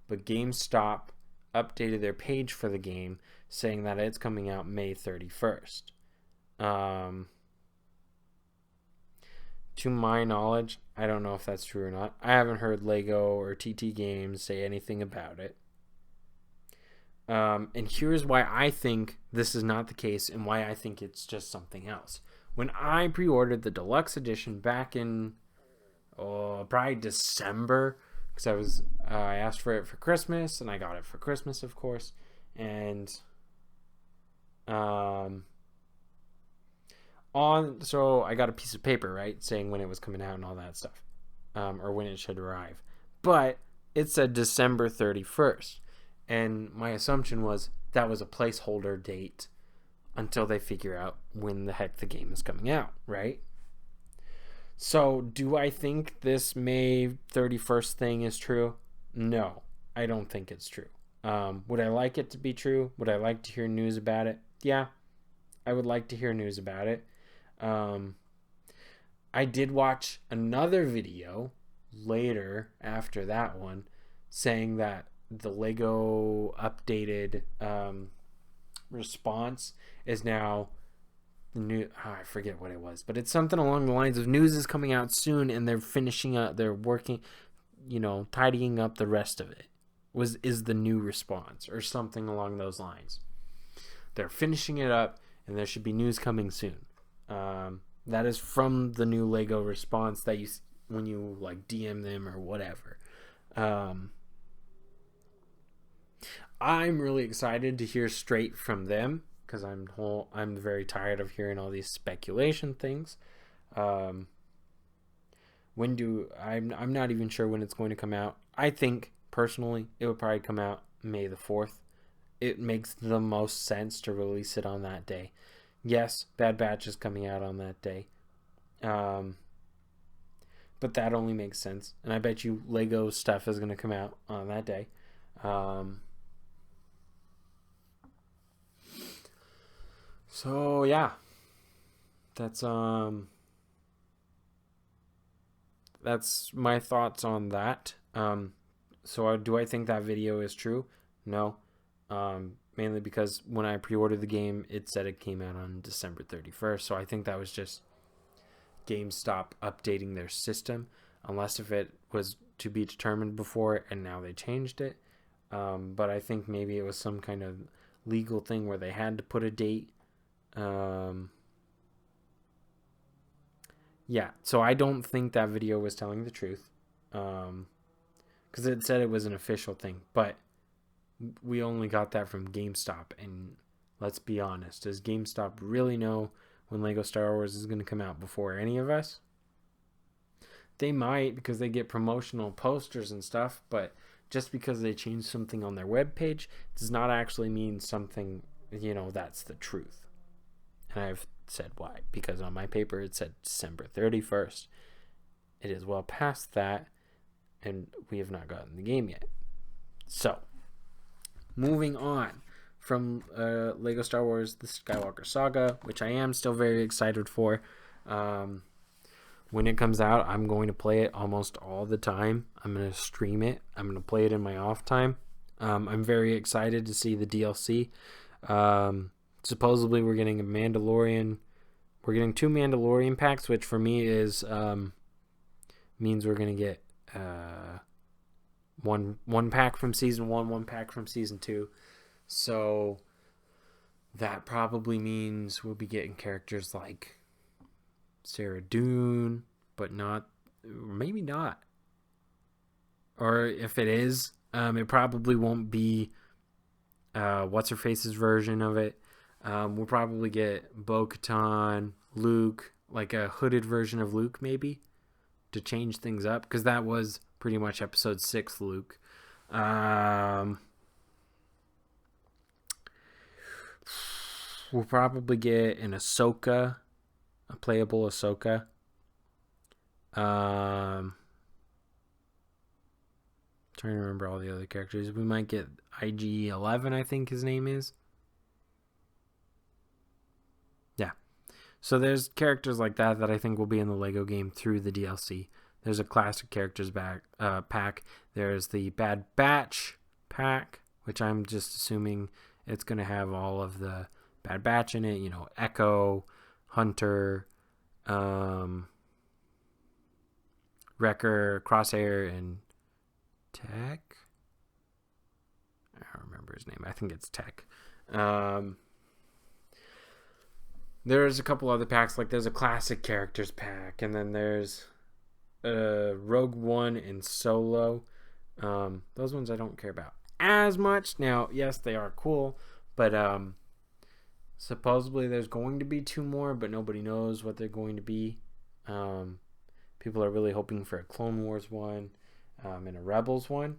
but GameStop updated their page for the game saying that it's coming out May 31st. To my knowledge, I don't know if that's true or not. I haven't heard Lego or TT Games say anything about it. And here's why I think this is not the case and why I think it's just something else. When I pre-ordered the deluxe edition back in probably December, because I asked for it for Christmas and I got it for Christmas, of course, and so I got a piece of paper, right, saying when it was coming out and all that stuff, or when it should arrive, but it said December 31st, and my assumption was that was a placeholder date until they figure out when the heck the game is coming out, right? So, do I think this May 31st thing is true? No, I don't think it's true. Would I like it to be true? Would I like to hear news about it? Yeah, I would like to hear news about it. I did watch another video later after that one saying that the Lego updated response is now new. I forget what it was, but it's something along the lines of news is coming out soon and they're finishing up, they're working, tidying up the rest of it is the new response or something along those lines. They're finishing it up and there should be news coming soon. That is from the new Lego response that you, when you like DM them or whatever. I'm really excited to hear straight from them because I'm very tired of hearing all these speculation things. I'm not even sure when it's going to come out. I think personally it would probably come out May the 4th. It makes the most sense to release it on that day. Yes, Bad Batch is coming out on that day. But that only makes sense. And I bet you Lego stuff is going to come out on that day. So yeah, that's my thoughts on that. So do I think that video is true? No. Mainly because when I pre-ordered the game, it said it came out on December 31st. So I think that was just GameStop updating their system, unless if it was to be determined before and now they changed it. But I think maybe it was some kind of legal thing where they had to put a date. Yeah, so I don't think that video was telling the truth. Because it said it was an official thing, but we only got that from GameStop, and let's be honest, does GameStop really know when Lego Star Wars is going to come out before any of us? They might, because they get promotional posters and stuff, but just because they change something on their webpage does not actually mean something, that's the truth. And I've said why, because on my paper it said December 31st. it is well past that, and we have not gotten the game yet. So, moving on from Lego Star Wars, the Skywalker Saga, which I am still very excited for. When it comes out, I'm going to play it almost all the time. I'm going to stream it. I'm going to play it in my off time. I'm very excited to see the DLC. Supposedly, we're getting a Mandalorian. We're getting 2 Mandalorian packs, which for me is means we're going to get one pack from season 1, 1 pack from season 2. So that probably means we'll be getting characters like Cara Dune, but not, maybe not. Or if it is, it probably won't be what's her face's version of it. We'll probably get Bo-Katan, Luke, like a hooded version of Luke, maybe, to change things up, because that was pretty much episode 6 Luke. We'll probably get an Ahsoka, a playable Ahsoka. Trying to remember all the other characters. We might get IG-11, I think his name is. Yeah. So there's characters like that I think will be in the Lego game through the DLC. There's a classic characters pack. There's the Bad Batch pack, which I'm just assuming it's going to have all of the Bad Batch in it. You know, Echo, Hunter, Wrecker, Crosshair, and Tech. I don't remember his name. I think it's Tech. There's a couple other packs. Like there's a classic characters pack, and then there's Rogue One and Solo. Those ones I don't care about as much. Now, yes, they are cool, but supposedly there's going to be 2 more, but nobody knows what they're going to be. People are really hoping for a Clone Wars one and a Rebels one.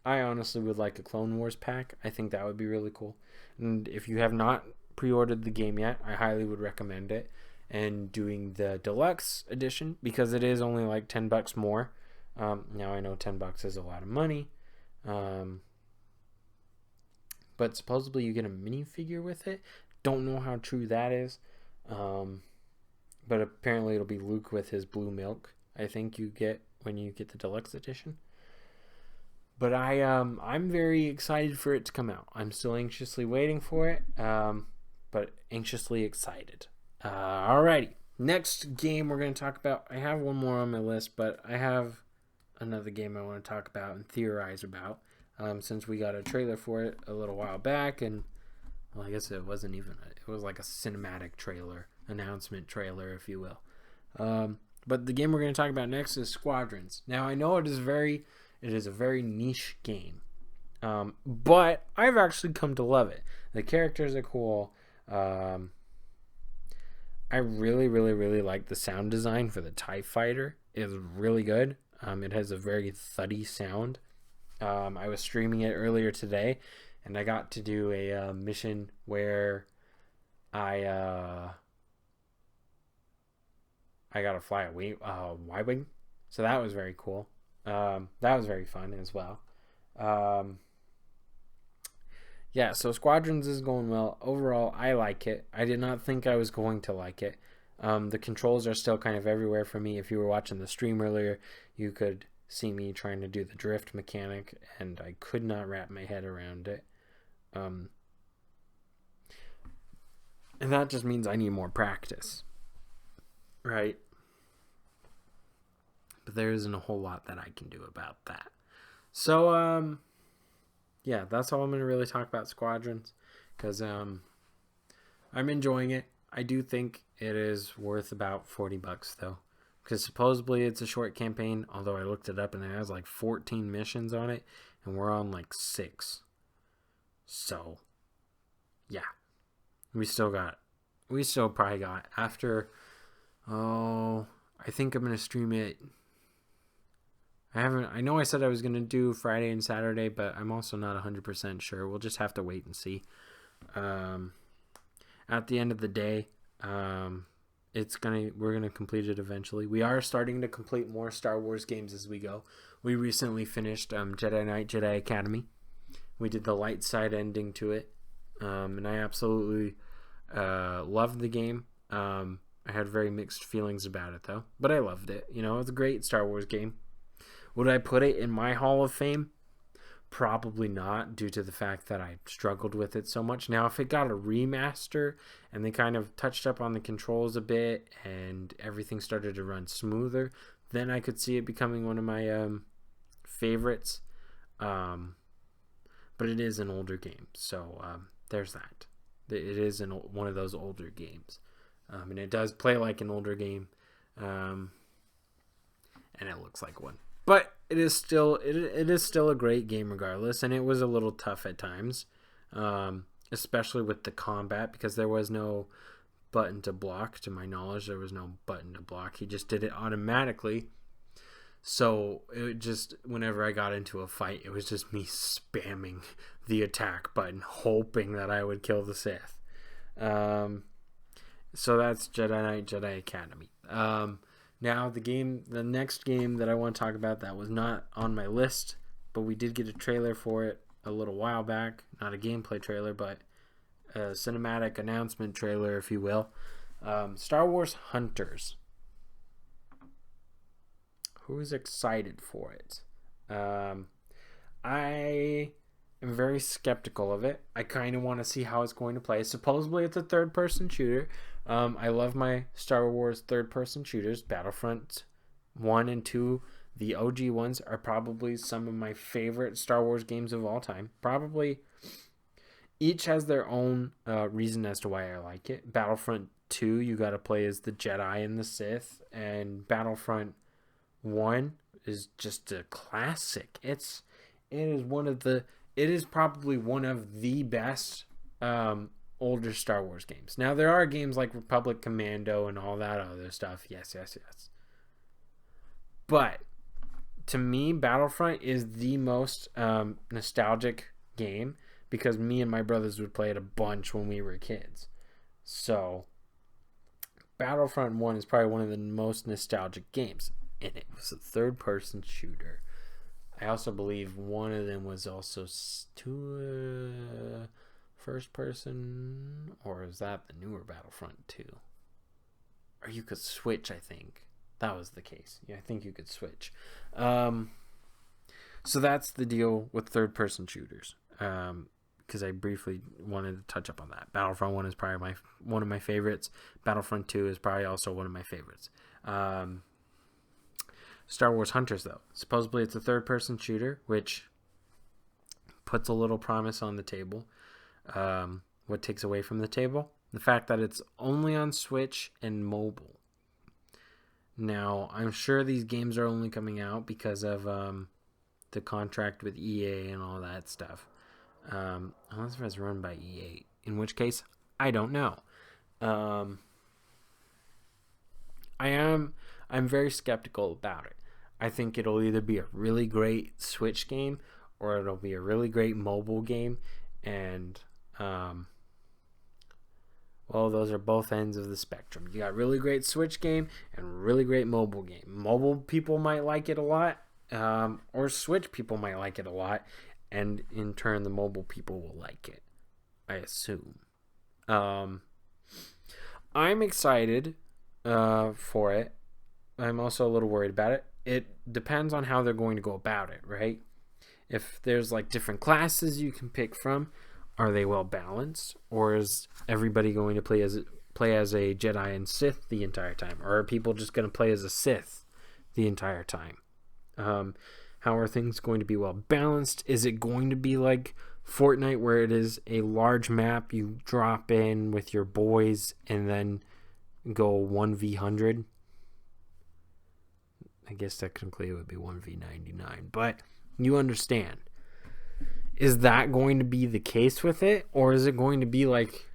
I honestly would like a Clone Wars pack. I think that would be really cool. And if you have not pre-ordered the game yet, I highly would recommend it. And doing the deluxe edition, because it is only like $10 more. Now I know $10 is a lot of money. But supposedly you get a minifigure with it. Don't know how true that is. But apparently it'll be Luke with his blue milk. I think you get when you get the deluxe edition. But I'm very excited for it to come out. I'm still anxiously waiting for it. But anxiously excited. Alrighty. Next game we're going to talk about. I have one more on my list, but I have another game I want to talk about and theorize about. Since we got a trailer for it a little while back, and well, I guess it wasn't even. It was like a cinematic trailer, announcement trailer, if you will. But the game we're going to talk about next is Squadrons. Now I know it is a very niche game, but I've actually come to love it. The characters are cool. I really, really, really like the sound design for the TIE Fighter. It's really good. It has a very thuddy sound. I was streaming it earlier today, and I got to do a mission where I got to fly a Y-wing. So that was very cool. That was very fun as well. Yeah, so Squadrons is going well. Overall, I like it. I did not think I was going to like it. The controls are still kind of everywhere for me. If you were watching the stream earlier, you could see me trying to do the drift mechanic, and I could not wrap my head around it. And that just means I need more practice. Right? But there isn't a whole lot that I can do about that. So, yeah, that's all I'm going to really talk about Squadrons, because I'm enjoying it. I do think it is worth about $40 though, because supposedly it's a short campaign, although I looked it up and it has like 14 missions on it, and we're on like 6. So, yeah, we still probably got after, I think I'm going to stream it. I know I said I was going to do Friday and Saturday, but I'm also not 100% sure. We'll just have to wait and see. At the end of the day, we're gonna complete it eventually. We are starting to complete more Star Wars games as we go. We recently finished Jedi Knight, Jedi Academy. We did the light side ending to it, and I absolutely loved the game. I had very mixed feelings about it though, but I loved it. You know, it was a great Star Wars game. Would I put it in my Hall of Fame? Probably not, due to the fact that I struggled with it so much. Now, if it got a remaster and they kind of touched up on the controls a bit and everything started to run smoother, then I could see it becoming one of my favorites. But it is an older game, so there's that. It is one of those older games, and it does play like an older game, and it looks like one. But it is still a great game regardless, and it was a little tough at times, especially with the combat, because there was no button to block. To my knowledge, there was no button to block. He just did it automatically. So it just, whenever I got into a fight, it was just me spamming the attack button, hoping that I would kill the Sith. So that's Jedi Knight, Jedi Academy. Now the next game that I want to talk about that was not on my list, but we did get a trailer for it a little while back. Not a gameplay trailer, but a cinematic announcement trailer, if you will. Star Wars Hunters. Who's excited for it? I am very skeptical of it. I kind of want to see how it's going to play. Supposedly it's a third-person shooter. I love my Star Wars third-person shooters. Battlefront 1 and 2, the OG ones, are probably some of my favorite Star Wars games of all time. Probably each has their own reason as to why I like it. Battlefront 2, you got to play as the Jedi and the Sith, and Battlefront 1 is just a classic. It is probably one of the best older Star Wars games. Now there are games like Republic Commando and all that other stuff. Yes. But to me, Battlefront is the most nostalgic game, because me and my brothers would play it a bunch when we were kids. So Battlefront 1 is probably one of the most nostalgic games. And it was a third-person shooter. I also believe one of them was also first-person, or is that the newer Battlefront 2? Or you could switch, I think. That was the case. Yeah, I think you could switch. So that's the deal with third-person shooters. Because I briefly wanted to touch up on that. Battlefront 1 is probably one of my favorites. Battlefront 2 is probably also one of my favorites. Star Wars Hunters, though. Supposedly it's a third-person shooter, which puts a little promise on the table. What takes away from the table? The fact that it's only on Switch and mobile. Now, I'm sure these games are only coming out because of the contract with EA and all that stuff. Unless it was run by EA. In which case, I don't know. I'm very skeptical about it. I think it'll either be a really great Switch game or it'll be a really great mobile game. And, well, those are both ends of the spectrum. You got really great Switch game and really great mobile game. Mobile people might like it a lot, or Switch people might like it a lot. And in turn, the mobile people will like it, I assume. I'm excited for it. I'm also a little worried about it. It depends on how they're going to go about it, right? If there's like different classes you can pick from, are they well balanced, or is everybody going to play as a Jedi and Sith the entire time, or are people just going to play as a Sith the entire time? How are things going to be well balanced? Is it going to be like Fortnite, where it is a large map you drop in with your boys and then go 1v100? I guess technically it would be 1v99, but you understand. Is that going to be the case with it? Or is it going to be like,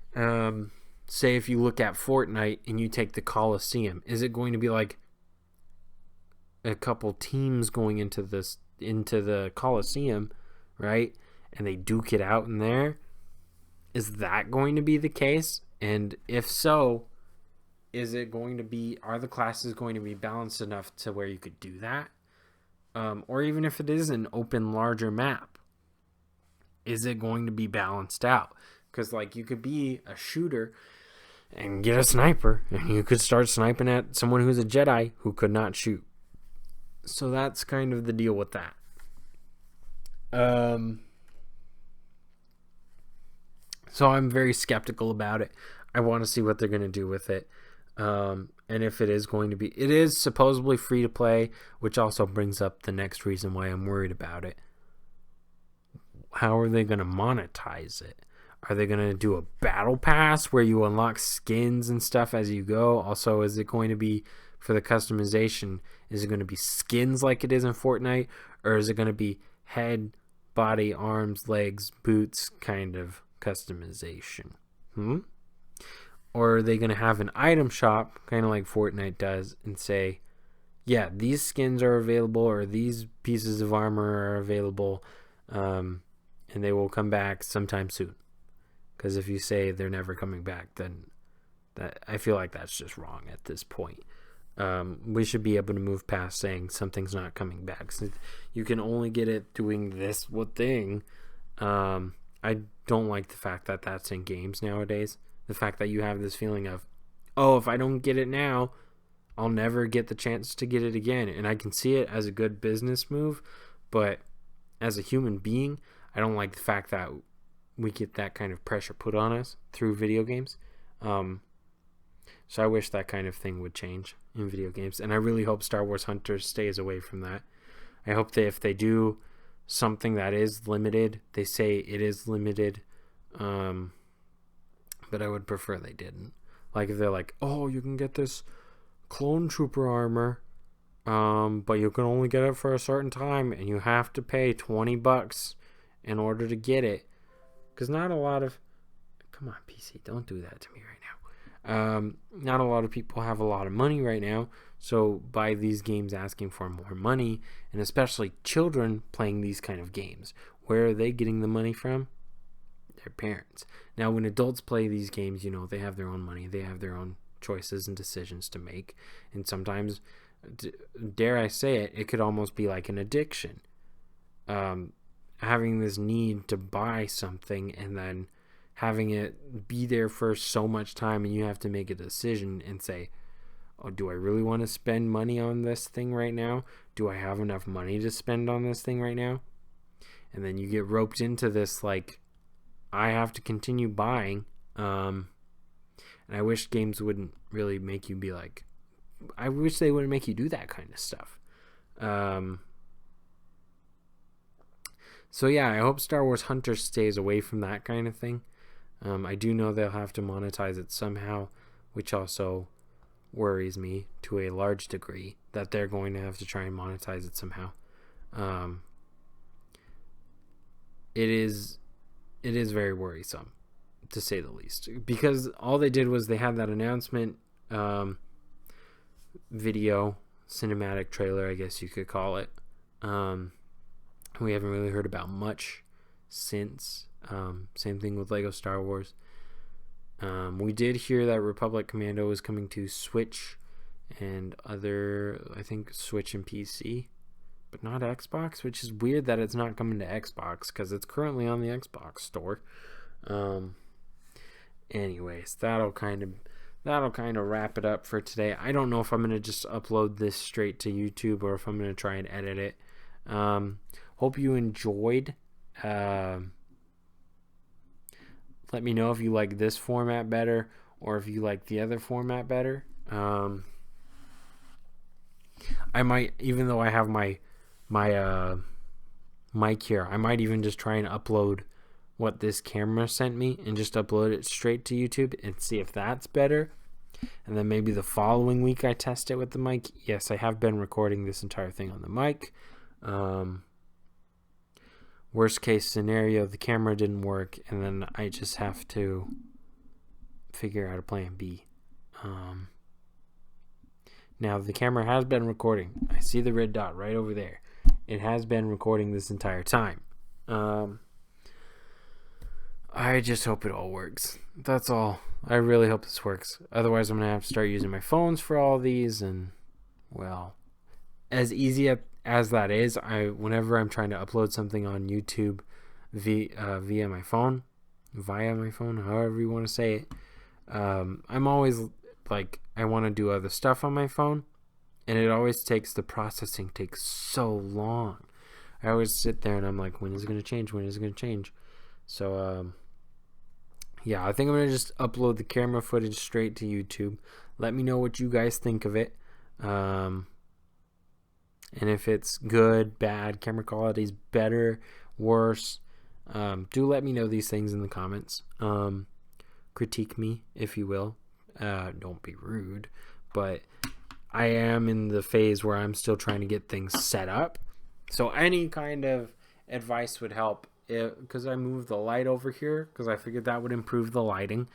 say if you look at Fortnite and you take the Coliseum, is it going to be like a couple teams going into the Coliseum, right? And they duke it out in there? Is that going to be the case? And if so, are the classes going to be balanced enough to where you could do that? Or even if it is an open, larger map, is it going to be balanced out? Because, like, you could be a shooter and get a sniper, and you could start sniping at someone who's a Jedi who could not shoot. So that's kind of the deal with that. So I'm very skeptical about it. I want to see what they're going to do with it. And if it is going to be... It is supposedly free to play, which also brings up the next reason why I'm worried about it. How are they going to monetize it? Are they going to do a battle pass where you unlock skins and stuff as you go? Also, is it going to be, for the customization, is it going to be skins like it is in Fortnite? Or is it going to be head, body, arms, legs, boots kind of customization? Or are they going to have an item shop, kind of like Fortnite does, and say, yeah, these skins are available, or these pieces of armor are available, and they will come back sometime soon? Because if you say they're never coming back, then I feel like that's just wrong at this point. We should be able to move past saying something's not coming back. So you can only get it doing this thing. I don't like the fact that that's in games nowadays. The fact that you have this feeling of, oh, if I don't get it now, I'll never get the chance to get it again. And I can see it as a good business move, but as a human being, I don't like the fact that we get that kind of pressure put on us through video games. So I wish that kind of thing would change in video games. And I really hope Star Wars Hunters stays away from that. I hope that if they do something that is limited, they say it is limited. But I would prefer they didn't. Like if they're like, oh, you can get this clone trooper armor, but you can only get it for a certain time, and you have to pay $20 in order to get it. Because not a lot of... Come on, PC, don't do that to me right now. Not a lot of people have a lot of money right now, so by these games asking for more money, and especially children playing these kind of games, where are they getting the money from? Their parents. Now, when adults play these games, they have their own money, they have their own choices and decisions to make, and sometimes, dare I say it, it could almost be like an addiction. Having this need to buy something and then having it be there for so much time, and you have to make a decision and say, oh, do I really want to spend money on this thing right now? Do I have enough money to spend on this thing right now? And then you get roped into this, like, I have to continue buying. And I wish games wouldn't really make you be like, I wish they wouldn't make you do that kind of stuff. So yeah, I hope Star Wars Hunters stays away from that kind of thing. I do know they'll have to monetize it somehow, which also worries me to a large degree, that they're going to have to try and monetize it somehow. It is very worrisome, to say the least, because all they did was they had that announcement video, cinematic trailer, I guess you could call it. We haven't really heard about much since. Same thing with Lego Star Wars. We did hear that Republic Commando is coming to Switch and other, I think Switch and PC, but not Xbox, which is weird that it's not coming to Xbox because it's currently on the Xbox store. Anyways, that'll kind of wrap it up for today. I don't know if I'm going to just upload this straight to YouTube or if I'm going to try and edit it. Hope you enjoyed. Let me know if you like this format better or if you like the other format better. I might, even though I have my mic here, I might even just try and upload what this camera sent me and just upload it straight to YouTube and see if that's better. And then maybe the following week I test it with the mic. Yes, I have been recording this entire thing on the mic. Worst case scenario, the camera didn't work, and then I just have to figure out a plan B. Now, the camera has been recording. I see the red dot right over there. It has been recording this entire time. I just hope it all works. That's all I really hope this works. Otherwise, I'm going to have to start using my phones for all these. And, well, as easy as that is, whenever I'm trying to upload something on YouTube via my phone, however you want to say it, I'm always like, I want to do other stuff on my phone, and it always the processing takes so long. I always sit there and I'm like, when is it going to change? When is it going to change? So, yeah, I think I'm going to just upload the camera footage straight to YouTube. Let me know what you guys think of it. And if it's good, bad, camera quality's better, worse, do let me know these things in the comments. Critique me, if you will. Don't be rude, but I am in the phase where I'm still trying to get things set up. So any kind of advice would help. Because I moved the light over here because I figured that would improve the lighting.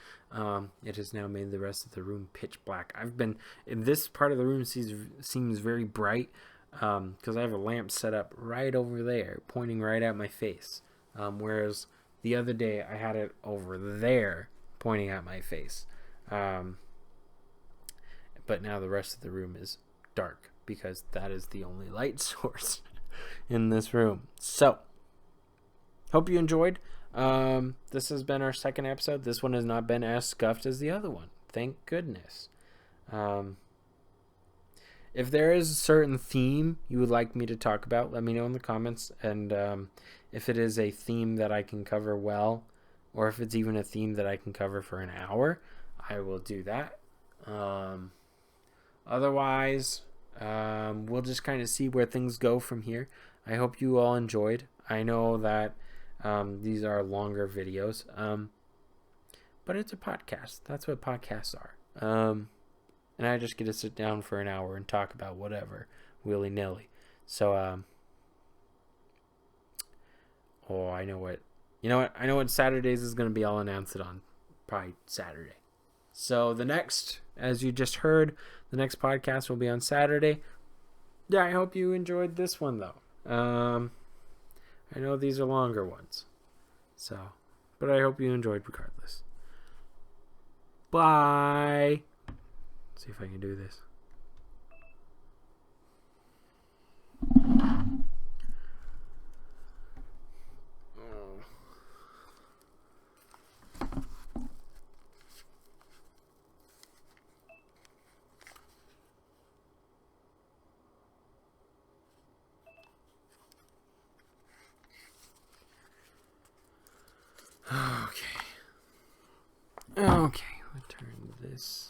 It has now made the rest of the room pitch black. I've been in this part of the room seems very bright because I have a lamp set up right over there pointing right at my face, whereas the other day I had it over there pointing at my face, but now the rest of the room is dark because that is the only light source in this room. So hope you enjoyed. This has been our second episode. This one has not been as scuffed as the other one. Thank goodness. If there is a certain theme you would like me to talk about, let me know in the comments. And if it is a theme that I can cover well, or if it's even a theme that I can cover for an hour, I will do that. Otherwise, we'll just kind of see where things go from here. I hope you all enjoyed. I know that these are longer videos, but it's a podcast. That's what podcasts are. And I just get to sit down for an hour and talk about whatever, willy-nilly. So, I know what. You know what? I know what Saturdays is going to be. I'll announce it on probably Saturday. So the next, as you just heard, the next podcast will be on Saturday. Yeah, I hope you enjoyed this one, though. I know these are longer ones. So, but I hope you enjoyed regardless. Bye. Let's see if I can do this. Okay, we'll turn this.